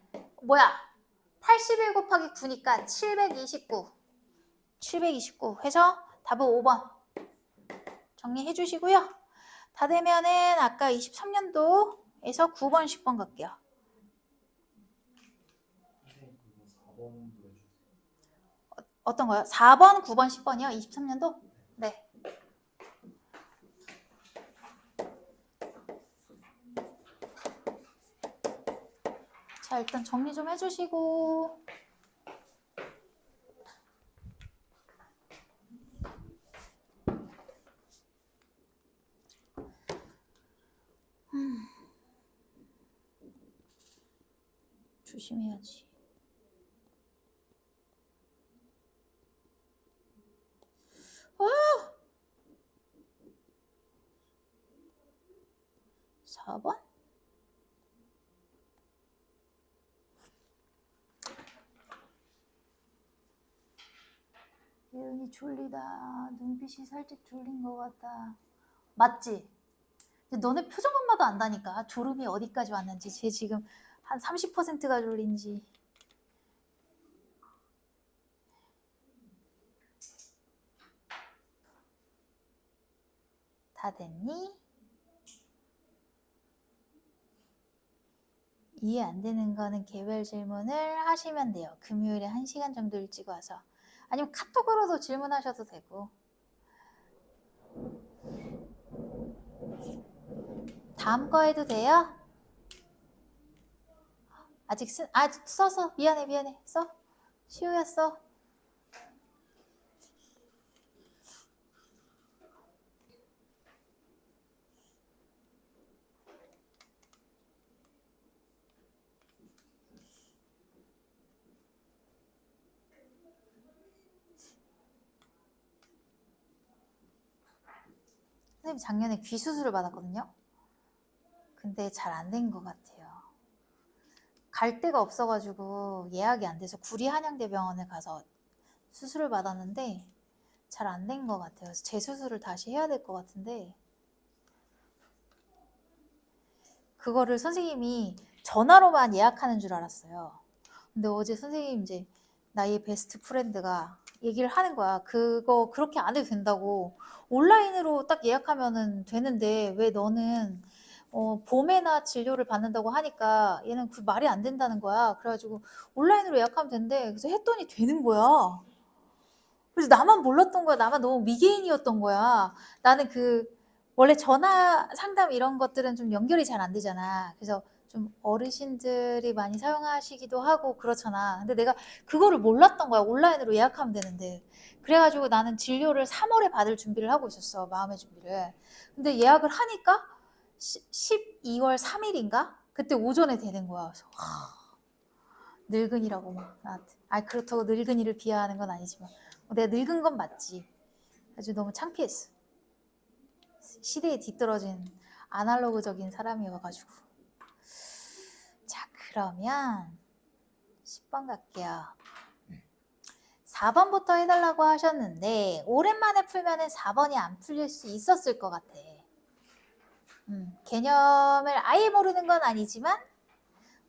81 곱하기 9니까 729. 729 해서 답은 5번. 정리해 주시고요. 다 되면은 아까 23년도에서 9번, 10번 갈게요. 어떤 거요? 4번, 9번, 10번이요? 23년도? 네. 자, 일단 정리 좀 해주시고. 조심해야지. 아! 4번? 눈이 졸리다. 눈빛이 살짝 졸린 것 같다. 맞지? 근데 너네 표정만 봐도 안다니까. 졸음이 어디까지 왔는지. 쟤 지금 한 30%가 졸린지. 다 됐니? 이해 안 되는 거는 개별 질문을 하시면 돼요. 금요일에 1시간 정도 일찍 와서. 아니면 카톡으로도 질문하셔도 되고. 다음 거 해도 돼요? 아직 써서 미안해 써. 시우야 써. 선생님 작년에 귀 수술을 받았거든요. 근데 잘 안 된 것 같아요. 갈 데가 없어가지고 예약이 안 돼서 구리 한양대병원에 가서 수술을 받았는데 잘 안 된 것 같아요. 그래서 재수술을 다시 해야 될 것 같은데 그거를 선생님이 전화로만 예약하는 줄 알았어요. 근데 어제 선생님 이제 나의 베스트 프렌드가 얘기를 하는 거야. 그거 그렇게 안 해도 된다고. 온라인으로 딱 예약하면은 되는데 왜 너는 봄에나 진료를 받는다고 하니까 얘는 그 말이 안 된다는 거야. 그래가지고 온라인으로 예약하면 된대. 그래서 했더니 되는 거야. 그래서 나만 몰랐던 거야. 나만 너무 미개인이었던 거야. 나는 원래 전화 상담 이런 것들은 좀 연결이 잘 안 되잖아. 그래서 좀 어르신들이 많이 사용하시기도 하고 그렇잖아. 근데 내가 그거를 몰랐던 거야. 온라인으로 예약하면 되는데. 그래가지고 나는 진료를 3월에 받을 준비를 하고 있었어. 마음의 준비를. 근데 예약을 하니까 12월 3일인가? 그때 오전에 되는 거야. 그래서 늙은이라고 막 나한테. 그렇다고 늙은이를 비하하는 건 아니지만 내가 늙은 건 맞지. 아주 너무 창피했어. 시대에 뒤떨어진 아날로그적인 사람이어가지고. 자, 그러면 10번 갈게요. 4번부터 해달라고 하셨는데 오랜만에 풀면은 4번이 안 풀릴 수 있었을 것 같아. 개념을 아예 모르는 건 아니지만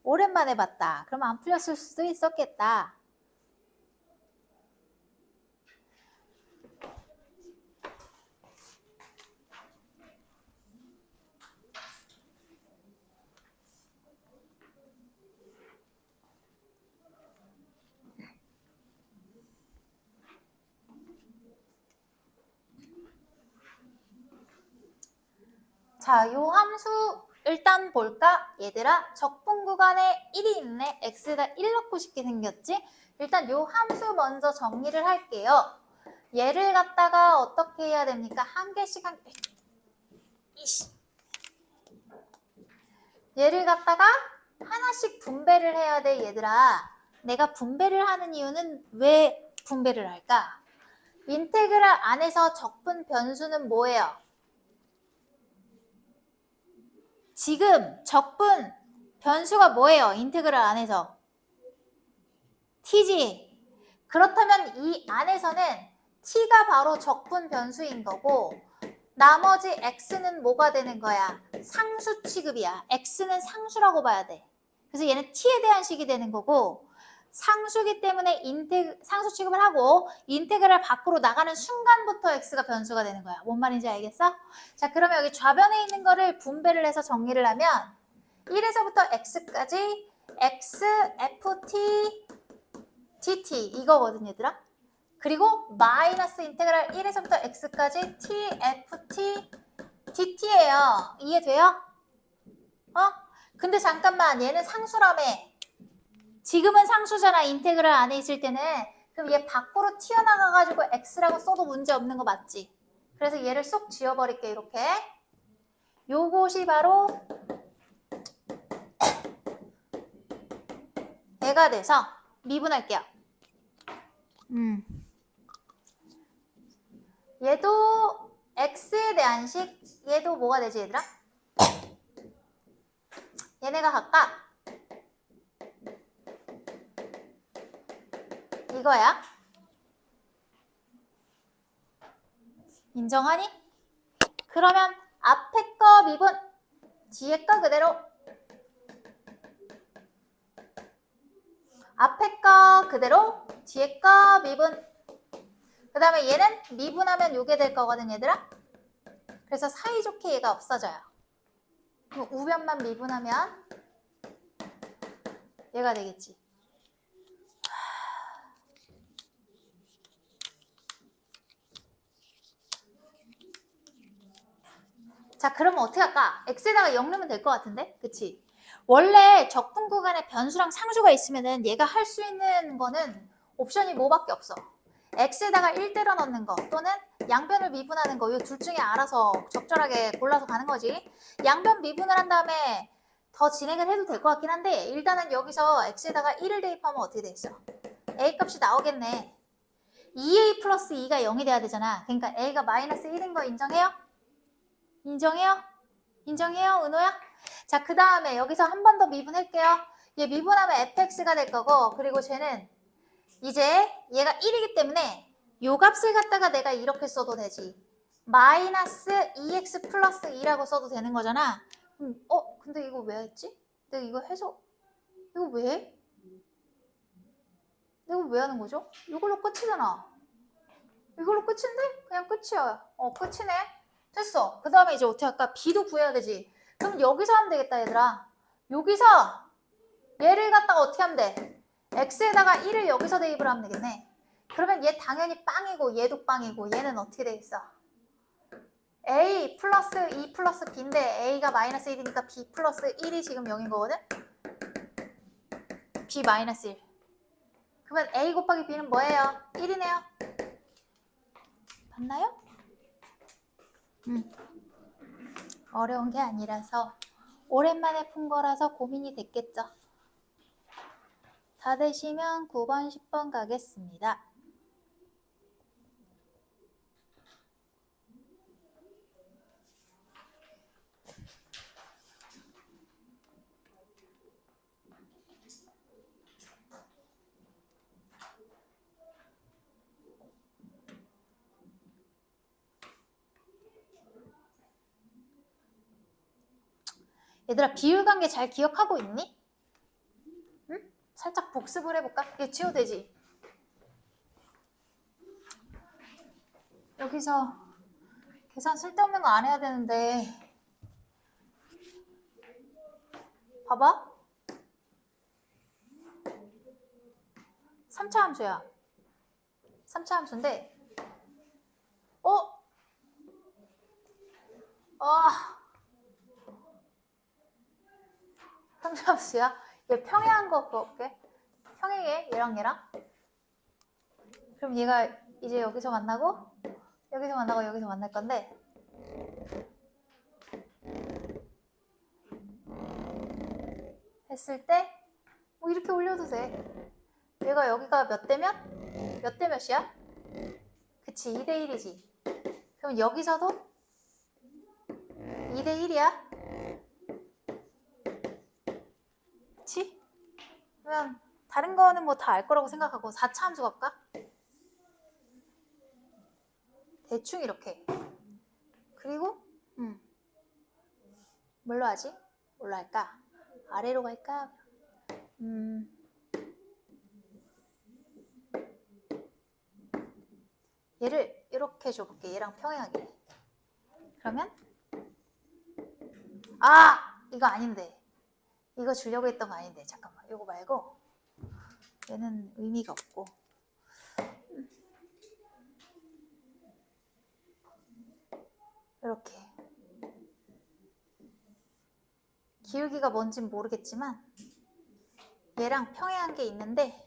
오랜만에 봤다. 그러면 안 풀렸을 수도 있었겠다. 자, 요 함수 일단 볼까? 얘들아, 적분 구간에 1이 있네. x에다 1 넣고 싶게 생겼지? 일단 요 함수 먼저 정리를 할게요. 얘를 갖다가 어떻게 해야 됩니까? 한 개씩 얘를 갖다가 하나씩 분배를 해야 돼, 얘들아. 내가 분배를 하는 이유는 왜 분배를 할까? 인테그랄 안에서 적분 변수는 뭐예요? 지금 적분 변수가 뭐예요? 인테그랄 안에서 t지. 그렇다면 이 안에서는 t가 바로 적분 변수인 거고 나머지 x는 뭐가 되는 거야? 상수 취급이야. x는 상수라고 봐야 돼. 그래서 얘는 t에 대한 식이 되는 거고 상수기 때문에 상수 취급을 하고 인테그랄 밖으로 나가는 순간부터 x가 변수가 되는 거야. 뭔 말인지 알겠어? 자, 그러면 여기 좌변에 있는 거를 분배를 해서 정리를 하면 1에서부터 x까지 x, ft, dt 이거거든 얘들아. 그리고 마이너스 인테그랄 1에서부터 x까지 t, f, t, dt예요. 이해돼요? 근데 잠깐만 얘는 상수라며. 지금은 상수잖아. 인테그랄 안에 있을 때는. 그럼 얘 밖으로 튀어나가가지고 x라고 써도 문제 없는 거 맞지? 그래서 얘를 쏙 지워버릴게 이렇게. 요것이 바로 얘가 돼서 미분할게요. 얘도 x에 대한 식, 얘도 뭐가 되지 얘들아? 얘네가 각각 이거야. 인정하니? 그러면 앞에 거 미분, 뒤에 거 그대로. 앞에 거 그대로, 뒤에 거 미분. 그 다음에 얘는 미분하면 요게 될 거거든, 얘들아. 그래서 사이좋게 얘가 없어져요. 그럼 우변만 미분하면 얘가 되겠지. 자, 그러면 어떻게 할까? x에다가 0 넣으면 될 것 같은데? 그치? 원래 적분 구간에 변수랑 상수가 있으면은 얘가 할 수 있는 거는 옵션이 뭐밖에 없어. x에다가 1 때려 넣는 거 또는 양변을 미분하는 거, 이 둘 중에 알아서 적절하게 골라서 가는 거지. 양변 미분을 한 다음에 더 진행을 해도 될 것 같긴 한데 일단은 여기서 x에다가 1을 대입하면 어떻게 돼 있어? a 값이 나오겠네. 2a 플러스 2가 0이 돼야 되잖아. 그러니까 a가 마이너스 1인 거 인정해요? 인정해요? 인정해요? 은호야? 자, 그 다음에 여기서 한 번 더 미분할게요. 얘 미분하면 fx가 될 거고, 그리고 쟤는 이제 얘가 1이기 때문에 요 값을 갖다가 내가 이렇게 써도 되지. 마이너스 2x 플러스 2라고 써도 되는 거잖아. 근데 이거 왜 했지? 내가 이거 해서 이거 왜 해? 내가 왜 하는 거죠? 이걸로 끝이잖아. 이걸로 끝인데? 그냥 끝이야. 끝이네. 됐어. 그 다음에 이제 어떻게 할까? b도 구해야 되지. 그럼 여기서 하면 되겠다, 얘들아. 여기서 얘를 갖다가 어떻게 하면 돼? x에다가 1을 여기서 대입을 하면 되겠네. 그러면 얘 당연히 빵이고 얘도 빵이고 얘는 어떻게 돼 있어? a 플러스 2 플러스 b인데 a가 마이너스 1이니까 b 플러스 1이 지금 0인 거거든? b 마이너스 1. 그러면 a 곱하기 b는 뭐예요? 1이네요. 봤나요? 어려운 게 아니라서 오랜만에 푼 거라서 고민이 됐겠죠. 다 되시면 9번, 10번 가겠습니다. 얘들아, 비율관계 잘 기억하고 있니? 응? 살짝 복습을 해볼까? 얘 지워도 되지? 여기서 계산 쓸데없는 거 안 해야 되는데 봐봐. 3차 함수야. 3차 함수인데 3차 함수야. 얘 평행한 거 볼게. 평행해, 얘랑. 그럼 얘가 이제 여기서 만나고 여기서 만날 건데 했을 때 뭐 이렇게 올려도 돼. 얘가 여기가 몇 대 몇? 몇 대 몇이야? 그치, 2대 1이지. 그럼 여기서도 2대 1이야. 그치? 그러면 다른 거는 뭐 다 알 거라고 생각하고 4차 함수 갈까? 대충 이렇게. 그리고 뭘로 하지? 뭘로 할까? 아래로 갈까? 얘를 이렇게 줘볼게. 얘랑 평행하게. 그러면 이거 아닌데. 이거 주려고 했던 거 아닌데. 잠깐만. 이거 말고 얘는 의미가 없고 이렇게. 기울기가 뭔진 모르겠지만 얘랑 평행한 게 있는데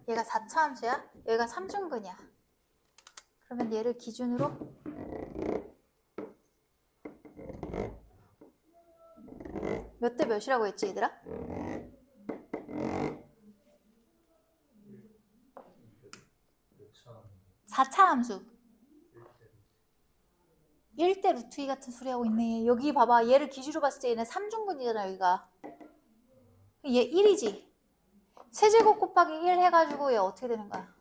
얘가 4차 함수야. 얘가 3중근이야. 그러면 얘를 기준으로 몇 대 몇이라고 했지, 얘들아? 4차 함수. 1대 루트 2 같은 소리 하고 있네. 여기 봐봐. 얘를 기준으로 봤을 때 얘는 3중근이잖아, 여기가. 얘 1이지. 세제곱 곱하기 1 해가지고 얘 어떻게 되는 거야?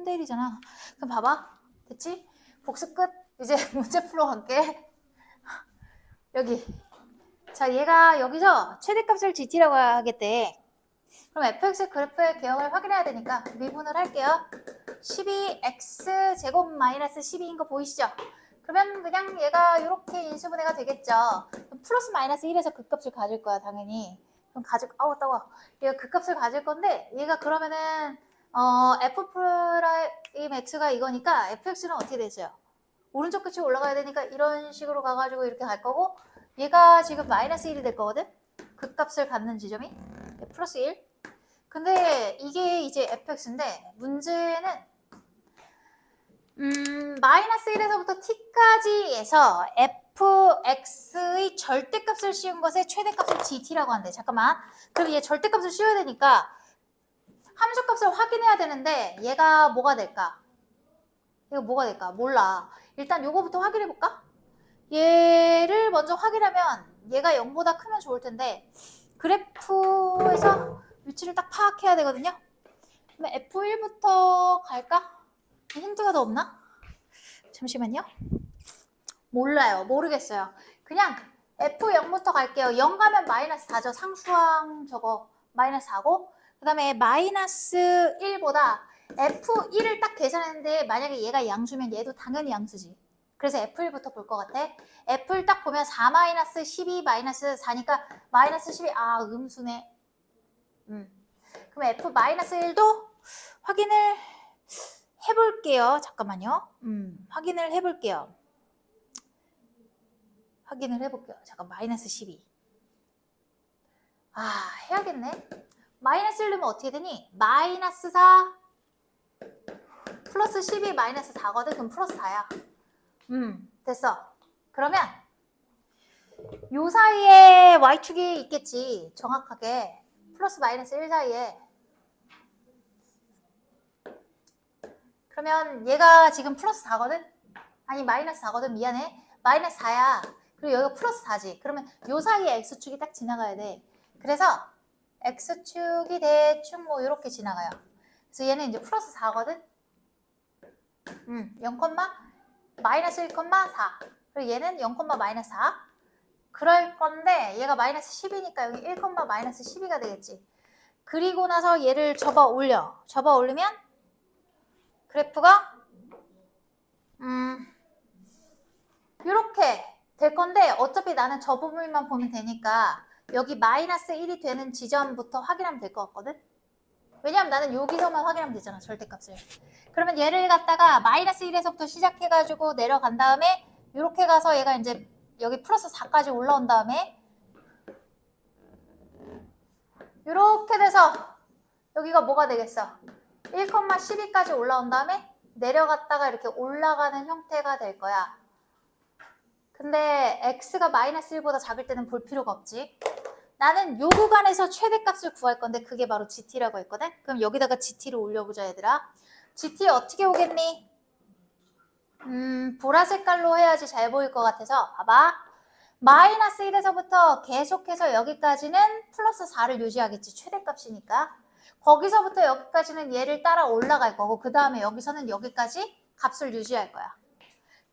3대 1이잖아. 그럼 봐봐. 됐지? 복습 끝. 이제 문제 풀어 갈게. 여기. 자, 얘가 여기서 최대값을 GT라고 하겠대. 그럼 fx 그래프의 개형을 확인해야 되니까 미분을 할게요. 12x 제곱 마이너스 12인 거 보이시죠? 그러면 그냥 얘가 이렇게 인수분해가 되겠죠. 그럼 플러스 마이너스 1에서 그 값을 가질 거야, 당연히. 그럼 아우, 따가워. 얘가 그 값을 가질 건데, 얘가 그러면은, f 프라임 x가 이거니까, fx는 어떻게 되죠? 오른쪽 끝이 올라가야 되니까 이런 식으로 가가지고 이렇게 갈 거고, 얘가 지금 마이너스 1이 될 거거든? 그 값을 갖는 지점이 플러스 1. 근데 이게 이제 fx인데, 문제는 마이너스 1에서부터 t까지에서 fx의 절대값을 씌운 것의 최대값을 gt라고 한대. 잠깐만. 그럼 얘 절대값을 씌워야 되니까 함수값을 확인해야 되는데 얘가 뭐가 될까? 이거 뭐가 될까? 몰라. 일단 요거부터 확인해 볼까? 얘를 먼저 확인하면 얘가 0보다 크면 좋을 텐데 그래프에서 위치를 딱 파악해야 되거든요. 그럼 F1부터 갈까? 힌트가 더 없나? 잠시만요. 몰라요. 모르겠어요. 그냥 F0부터 갈게요. 0 가면 마이너스 4죠. 상수항 저거 마이너스 4고 그 다음에 마이너스 1보다 F1을 딱 계산했는데 만약에 얘가 양수면 얘도 당연히 양수지. 그래서 F1부터 볼 것 같아. F1 딱 보면 4 마이너스 12 마이너스 4니까 마이너스 12 음수네. 그럼 F 마이너스 1도 확인을 해볼게요. 잠깐만요. 확인을 해볼게요. 잠깐 마이너스 12. 해야겠네. 마이너스 1 넣으면 어떻게 되니? 마이너스 4 플러스 12 마이너스 4거든. 그럼 플러스 4야. 됐어. 그러면 요 사이에 y축이 있겠지. 정확하게. 플러스 마이너스 1 사이에. 그러면 얘가 지금 플러스 4거든? 아니 마이너스 4거든. 미안해. 마이너스 4야. 그리고 여기가 플러스 4지. 그러면 요 사이에 x축이 딱 지나가야 돼. 그래서 x축이 대충 뭐 이렇게 지나가요. 그래서 얘는 이제 플러스 4거든? 0, 마이너스 1, 4. 그리고 얘는 0, 마이너스 4. 그럴 건데 얘가 마이너스 10이니까 여기 1, 마이너스 12가 되겠지. 그리고 나서 얘를 접어 올리면 그래프가 이렇게 될 건데 어차피 나는 저 부분만 보면 되니까 여기 마이너스 1이 되는 지점부터 확인하면 될 것 같거든? 왜냐면 나는 여기서만 확인하면 되잖아, 절대값을. 그러면 얘를 갖다가 마이너스 1에서부터 시작해가지고 내려간 다음에 이렇게 가서 얘가 이제 여기 플러스 4까지 올라온 다음에 이렇게 돼서 여기가 뭐가 되겠어? 1, 12까지 올라온 다음에 내려갔다가 이렇게 올라가는 형태가 될 거야. 근데 x가 마이너스 1보다 작을 때는 볼 필요가 없지. 나는 요 구간에서 최대값을 구할 건데 그게 바로 gt라고 했거든? 그럼 여기다가 gt를 올려보자, 얘들아. gt 어떻게 오겠니? 보라 색깔로 해야지 잘 보일 것 같아서 봐봐. 마이너스 1에서부터 계속해서 여기까지는 플러스 4를 유지하겠지. 최대값이니까. 거기서부터 여기까지는 얘를 따라 올라갈 거고 그 다음에 여기서는 여기까지 값을 유지할 거야.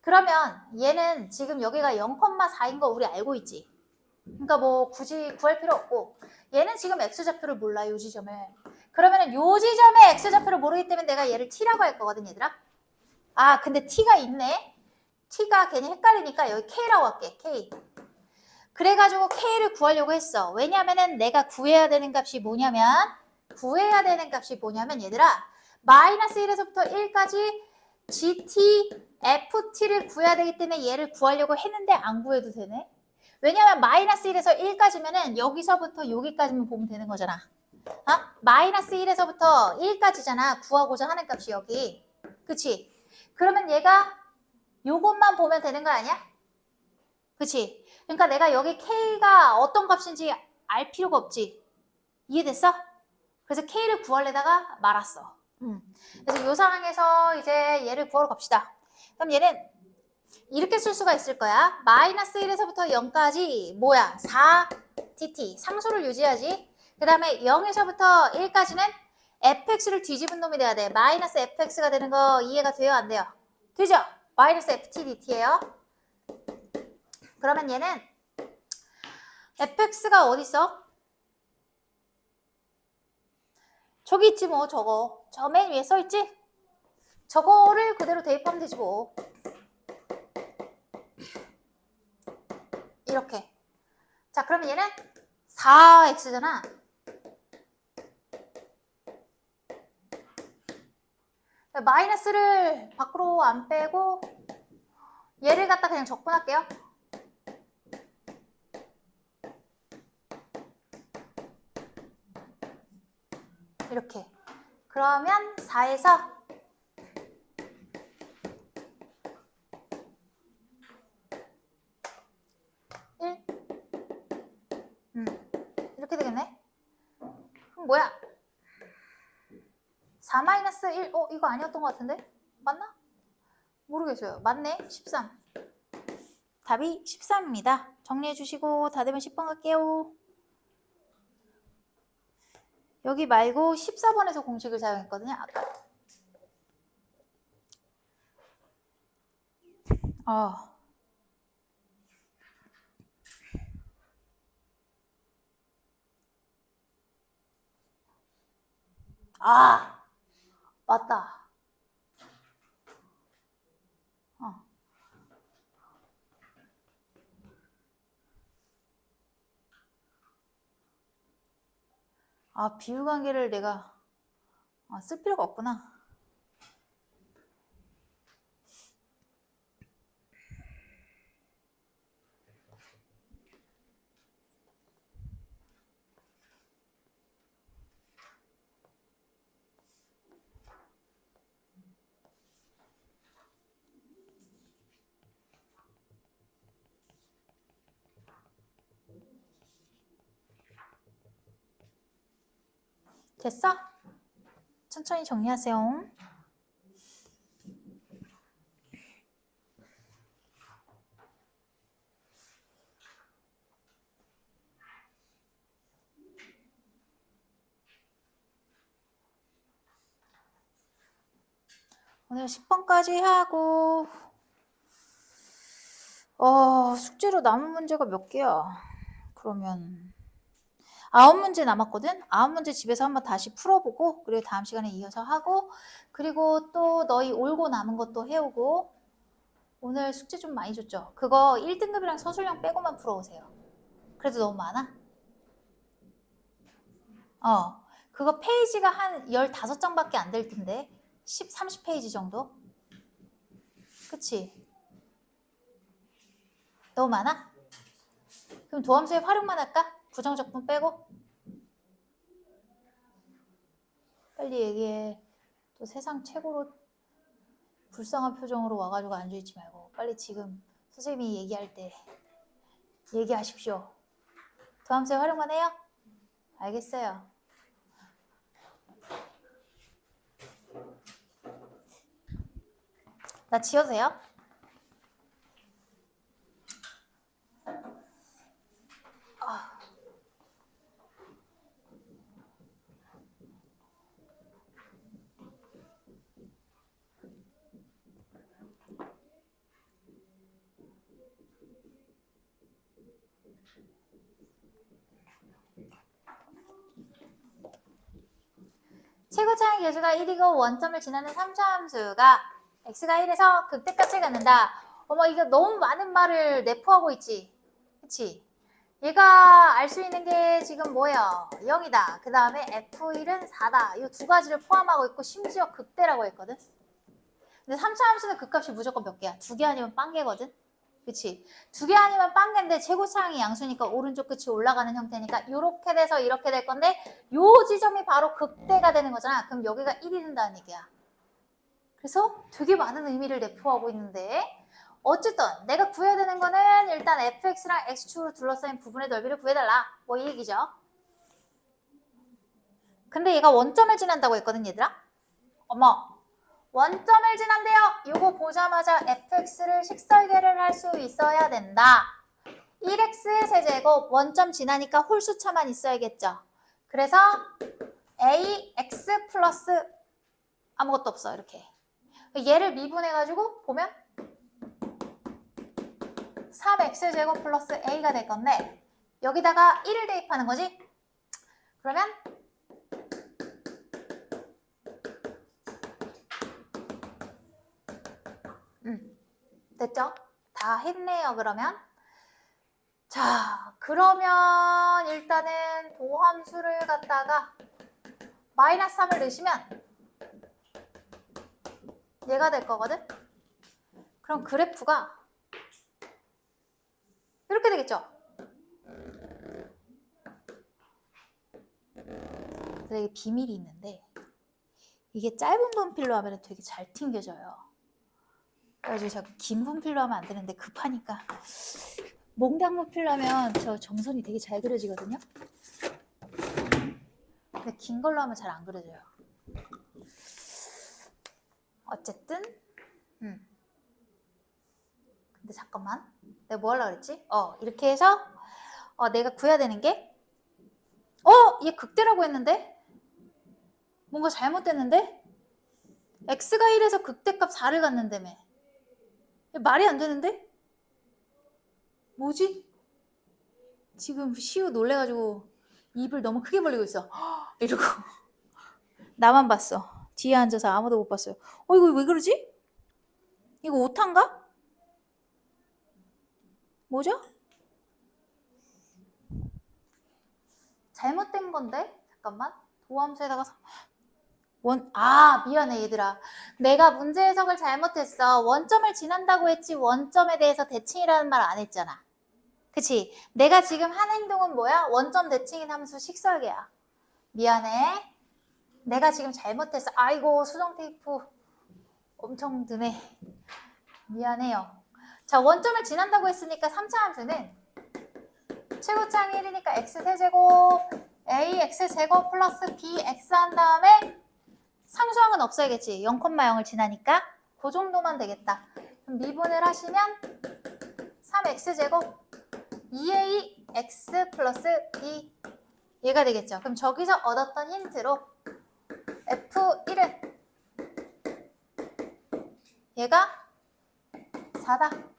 그러면 얘는 지금 여기가 0,4인 거 우리 알고 있지? 그러니까 뭐 굳이 구할 필요 없고 얘는 지금 x좌표를 몰라, 요 지점을. 그러면은 요 지점의 x좌표를 모르기 때문에 내가 얘를 t라고 할 거거든, 얘들아. 근데 t가 있네. t가 괜히 헷갈리니까 여기 k라고 할게, k. 그래가지고 k를 구하려고 했어. 왜냐면은 내가 구해야 되는 값이 뭐냐면 얘들아 마이너스 1에서부터 1까지 gt, ft를 구해야 되기 때문에 얘를 구하려고 했는데 안 구해도 되네. 왜냐면 마이너스 1에서 1까지면은 여기서부터 여기까지만 보면 되는 거잖아. 마이너스 1에서부터 1까지잖아. 구하고자 하는 값이 여기. 그치? 그러면 얘가 요것만 보면 되는 거 아니야? 그치? 그러니까 내가 여기 k가 어떤 값인지 알 필요가 없지. 이해됐어? 그래서 k를 구하려다가 말았어. 그래서 요 상황에서 이제 얘를 구하러 갑시다. 그럼 얘는 이렇게 쓸 수가 있을 거야. 마이너스 1에서부터 0까지 뭐야? 4tt 상수를 유지하지. 그 다음에 0에서부터 1까지는 fx를 뒤집은 놈이 돼야 돼. 마이너스 fx가 되는 거 이해가 돼요? 안 돼요? 되죠? 마이너스 ft dt예요. 그러면 얘는 fx가 어디 있어? 저기 있지 뭐. 저거 저 맨 위에 써있지? 저거를 그대로 대입하면 되지 뭐. 이렇게. 자, 그러면 얘는 4x잖아. 마이너스를 밖으로 안 빼고 얘를 갖다 그냥 적분할게요. 이렇게. 그러면 4에서 1 이렇게 되겠네. 그럼 뭐야? 4-1 이거 아니었던 것 같은데? 맞나? 모르겠어요. 맞네. 13. 답이 13입니다. 정리해 주시고 다 되면 10번 갈게요. 여기 말고 14번에서 공식을 사용했거든요. 아까. 맞다. 비율관계를 내가 쓸 필요가 없구나. 됐어? 천천히 정리하세요. 오늘 10번까지 하고 숙제로 남은 문제가 몇 개야? 그러면 9문제 남았거든? 9문제 집에서 한번 다시 풀어보고 그리고 다음 시간에 이어서 하고 그리고 또 너희 올고 남은 것도 해오고 오늘 숙제 좀 많이 줬죠? 그거 1등급이랑 서술형 빼고만 풀어오세요. 그래도 너무 많아? 그거 페이지가 한 15장밖에 안 될 텐데 30페이지 정도? 그치? 너무 많아? 그럼 도함수의 활용만 할까? 부정적분 빼고? 빨리 얘기해. 또 세상 최고로 불쌍한 표정으로 와가지고 앉아있지 말고 빨리 지금 선생님이 얘기할 때 얘기하십시오. 도함수의 활용만 해요? 알겠어요. 나 지워도 돼요? 최고차의 계수가 1이고 원점을 지나는 3차 함수가 x가 1에서 극대값을 갖는다. 어머 이거 너무 많은 말을 내포하고 있지. 그치? 얘가 알 수 있는 게 지금 뭐예요? 0이다. 그 다음에 f1은 4다. 이 두 가지를 포함하고 있고 심지어 극대라고 했거든. 근데 3차 함수는 극값이 무조건 몇 개야? 2개 아니면 빵개거든. 그치? 2개 아니면 빵개인데 최고차항이 양수니까 오른쪽 끝이 올라가는 형태니까 이렇게 돼서 이렇게 될 건데 요 지점이 바로 극대가 되는 거잖아. 그럼 여기가 1이 된다는 얘기야. 그래서 되게 많은 의미를 내포하고 있는데 어쨌든 내가 구해야 되는 거는 일단 fx랑 x축으로 둘러싸인 부분의 넓이를 구해달라. 뭐 이 얘기죠. 근데 얘가 원점을 지난다고 했거든 얘들아. 어머 원점을 지난대요. 이거 보자마자 fx를 식설계를 할 수 있어야 된다. 1x의 세제곱 원점 지나니까 홀수차만 있어야겠죠. 그래서 ax 플러스 아무것도 없어. 이렇게. 얘를 미분해가지고 보면 3x제곱 플러스 a가 될 건데 여기다가 1을 대입하는 거지? 그러면 됐죠? 다 했네요. 그러면 자, 그러면 일단은 도함수를 갖다가 마이너스 3을 넣으시면 얘가 될 거거든? 그럼 그래프가 이렇게 되겠죠? 근데 이게 비밀이 있는데 이게 짧은 분필로 하면 되게 잘 튕겨져요. 그래가지고 자꾸 긴 분필로 하면 안 되는데 급하니까 몽당 분필로 하면 저 점선이 되게 잘 그려지거든요. 근데 긴 걸로 하면 잘 안 그려져요. 어쨌든 근데 잠깐만 내가 뭐 하려고 그랬지? 이렇게 해서 내가 구해야 되는 게 얘 극대라고 했는데 뭔가 잘못됐는데 x가 1에서 극대값 4를 갖는다며. 말이 안 되는데? 뭐지? 지금 시우 놀래가지고 입을 너무 크게 벌리고 있어. 이러고 나만 봤어. 뒤에 앉아서 아무도 못 봤어요. 이거 왜 그러지? 이거 오타인가? 뭐죠? 잘못된 건데? 잠깐만. 도함수에다가 미안해 얘들아. 내가 문제 해석을 잘못했어. 원점을 지난다고 했지 원점에 대해서 대칭이라는 말 안 했잖아. 그치? 내가 지금 한 행동은 뭐야? 원점 대칭인 함수 식설계야. 미안해. 내가 지금 잘못했어. 아이고 수정 테이프 엄청 드네. 미안해요. 자, 원점을 지난다고 했으니까 3차 함수는 최고차항이 1이니까 x세제곱 ax제곱 플러스 bx 한 다음에 상수항은 없어야겠지. 0,0을 지나니까 그 정도만 되겠다. 그럼 미분을 하시면 3x제곱 2ax 플러스 b 얘가 되겠죠. 그럼 저기서 얻었던 힌트로 F1은 얘가 4다.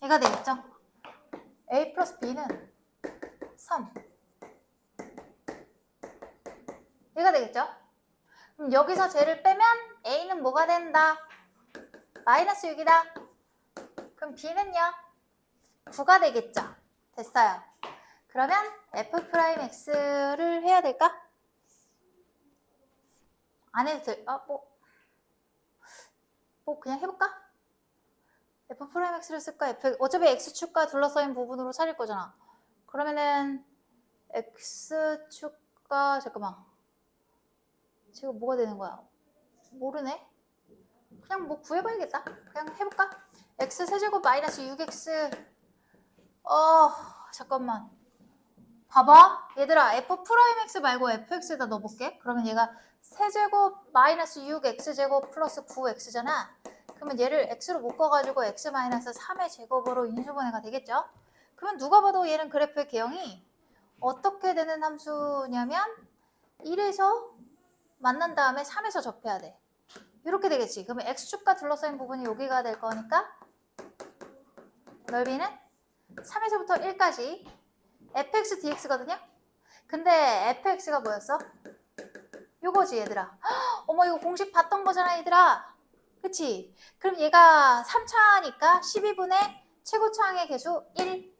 얘가 되겠죠. A 플러스 B는 3. 얘가 되겠죠. 그럼 여기서 쟤를 빼면 A는 뭐가 된다? 마이너스 6이다. 그럼 B는요? 9가 되겠죠. 됐어요. 그러면 F'X를 해야 될까? 안 해도 돼. 뭐 그냥 해볼까? F'X를 쓸까? 어차피 X축과 둘러싸인 부분으로 살릴 거잖아. 그러면은 X축과 잠깐만. 지금 뭐가 되는 거야? 모르네. 그냥 뭐 구해봐야겠다. 그냥 해볼까? X세제곱 마이너스 6X 잠깐만. 봐봐. 얘들아 F'X 말고 Fx에다 넣어볼게. 그러면 얘가 세제곱 마이너스 6X제곱 플러스 9X잖아. 그러면 얘를 X로 묶어가지고 X 마이너스 3의 제곱으로 인수분해가 되겠죠? 그러면 누가 봐도 얘는 그래프의 개형이 어떻게 되는 함수냐면 1에서 만난 다음에 3에서 접해야 돼. 이렇게 되겠지. 그러면 X축과 둘러싸인 부분이 여기가 될 거니까 넓이는 3에서부터 1까지 fx dx거든요. 근데 fx가 뭐였어? 요거지 얘들아. 어머 이거 공식 봤던 거잖아 얘들아. 그치? 그럼 얘가 3차니까 12분의 최고차항의 개수 1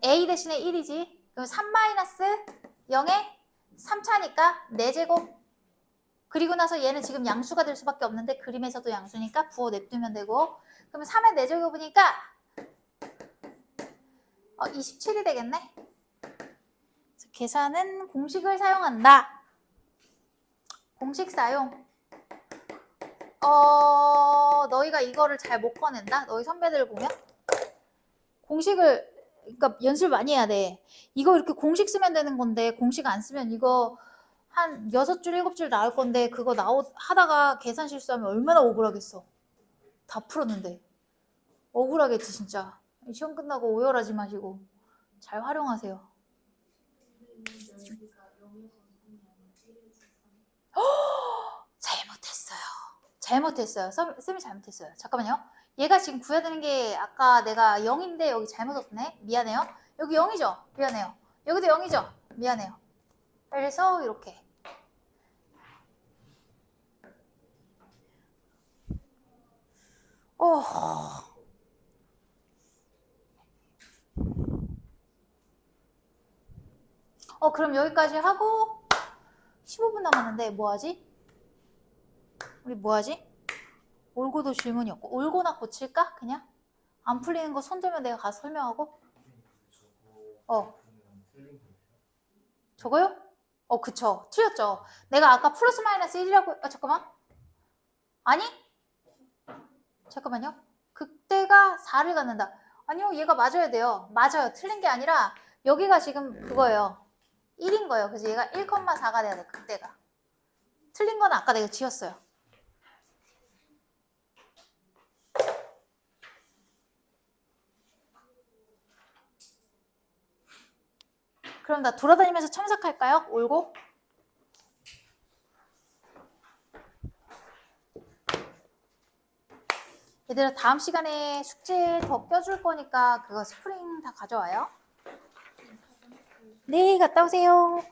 a 대신에 1이지. 그럼 3-0에 3차니까 4제곱. 그리고 나서 얘는 지금 양수가 될 수밖에 없는데 그림에서도 양수니까 부호 냅두면 되고. 그러면 3의 4제곱이니까 27이 되겠네. 그래서 계산은 공식을 사용한다. 공식 사용. 너희가 이거를 잘 못 꺼낸다? 너희 선배들 보면 공식을 그러니까 연습을 많이 해야 돼. 이거 이렇게 공식 쓰면 되는 건데 공식 안 쓰면 이거 한 6줄 7줄 나올 건데 그거 하다가 계산 실수하면 얼마나 억울하겠어. 다 풀었는데. 억울하겠지 진짜. 시험 끝나고 오열하지 마시고 잘 활용하세요. 잘못했어요. 잘못했어요. 쌤이 잘못했어요. 잠깐만요. 얘가 지금 구해야 되는 게 아까 내가 0인데 여기 잘못 썼네. 미안해요. 여기 0이죠? 미안해요. 여기도 0이죠? 미안해요. 그래서 이렇게. 그럼 여기까지 하고 15분 남았는데 뭐하지? 우리 뭐하지? 올고도 질문이 없고 올고나 고칠까? 그냥? 안 풀리는 거 손들면 내가 가서 설명하고. 저거요? 그쵸. 틀렸죠. 내가 아까 플러스 마이너스 1이라고 잠깐만. 아니? 잠깐만요. 그때가 4를 갖는다. 아니요, 얘가 맞아야 돼요. 맞아요. 틀린 게 아니라 여기가 지금 그거예요. 1인 거예요. 그래서 얘가 1,4가 돼야 돼. 그때가. 틀린 건 아까 내가 지웠어요. 그럼 나 돌아다니면서 첨삭할까요? 올고? 얘들아 다음 시간에 숙제 더 껴줄 거니까 그거 스프링 다 가져와요. 네, 갔다 오세요.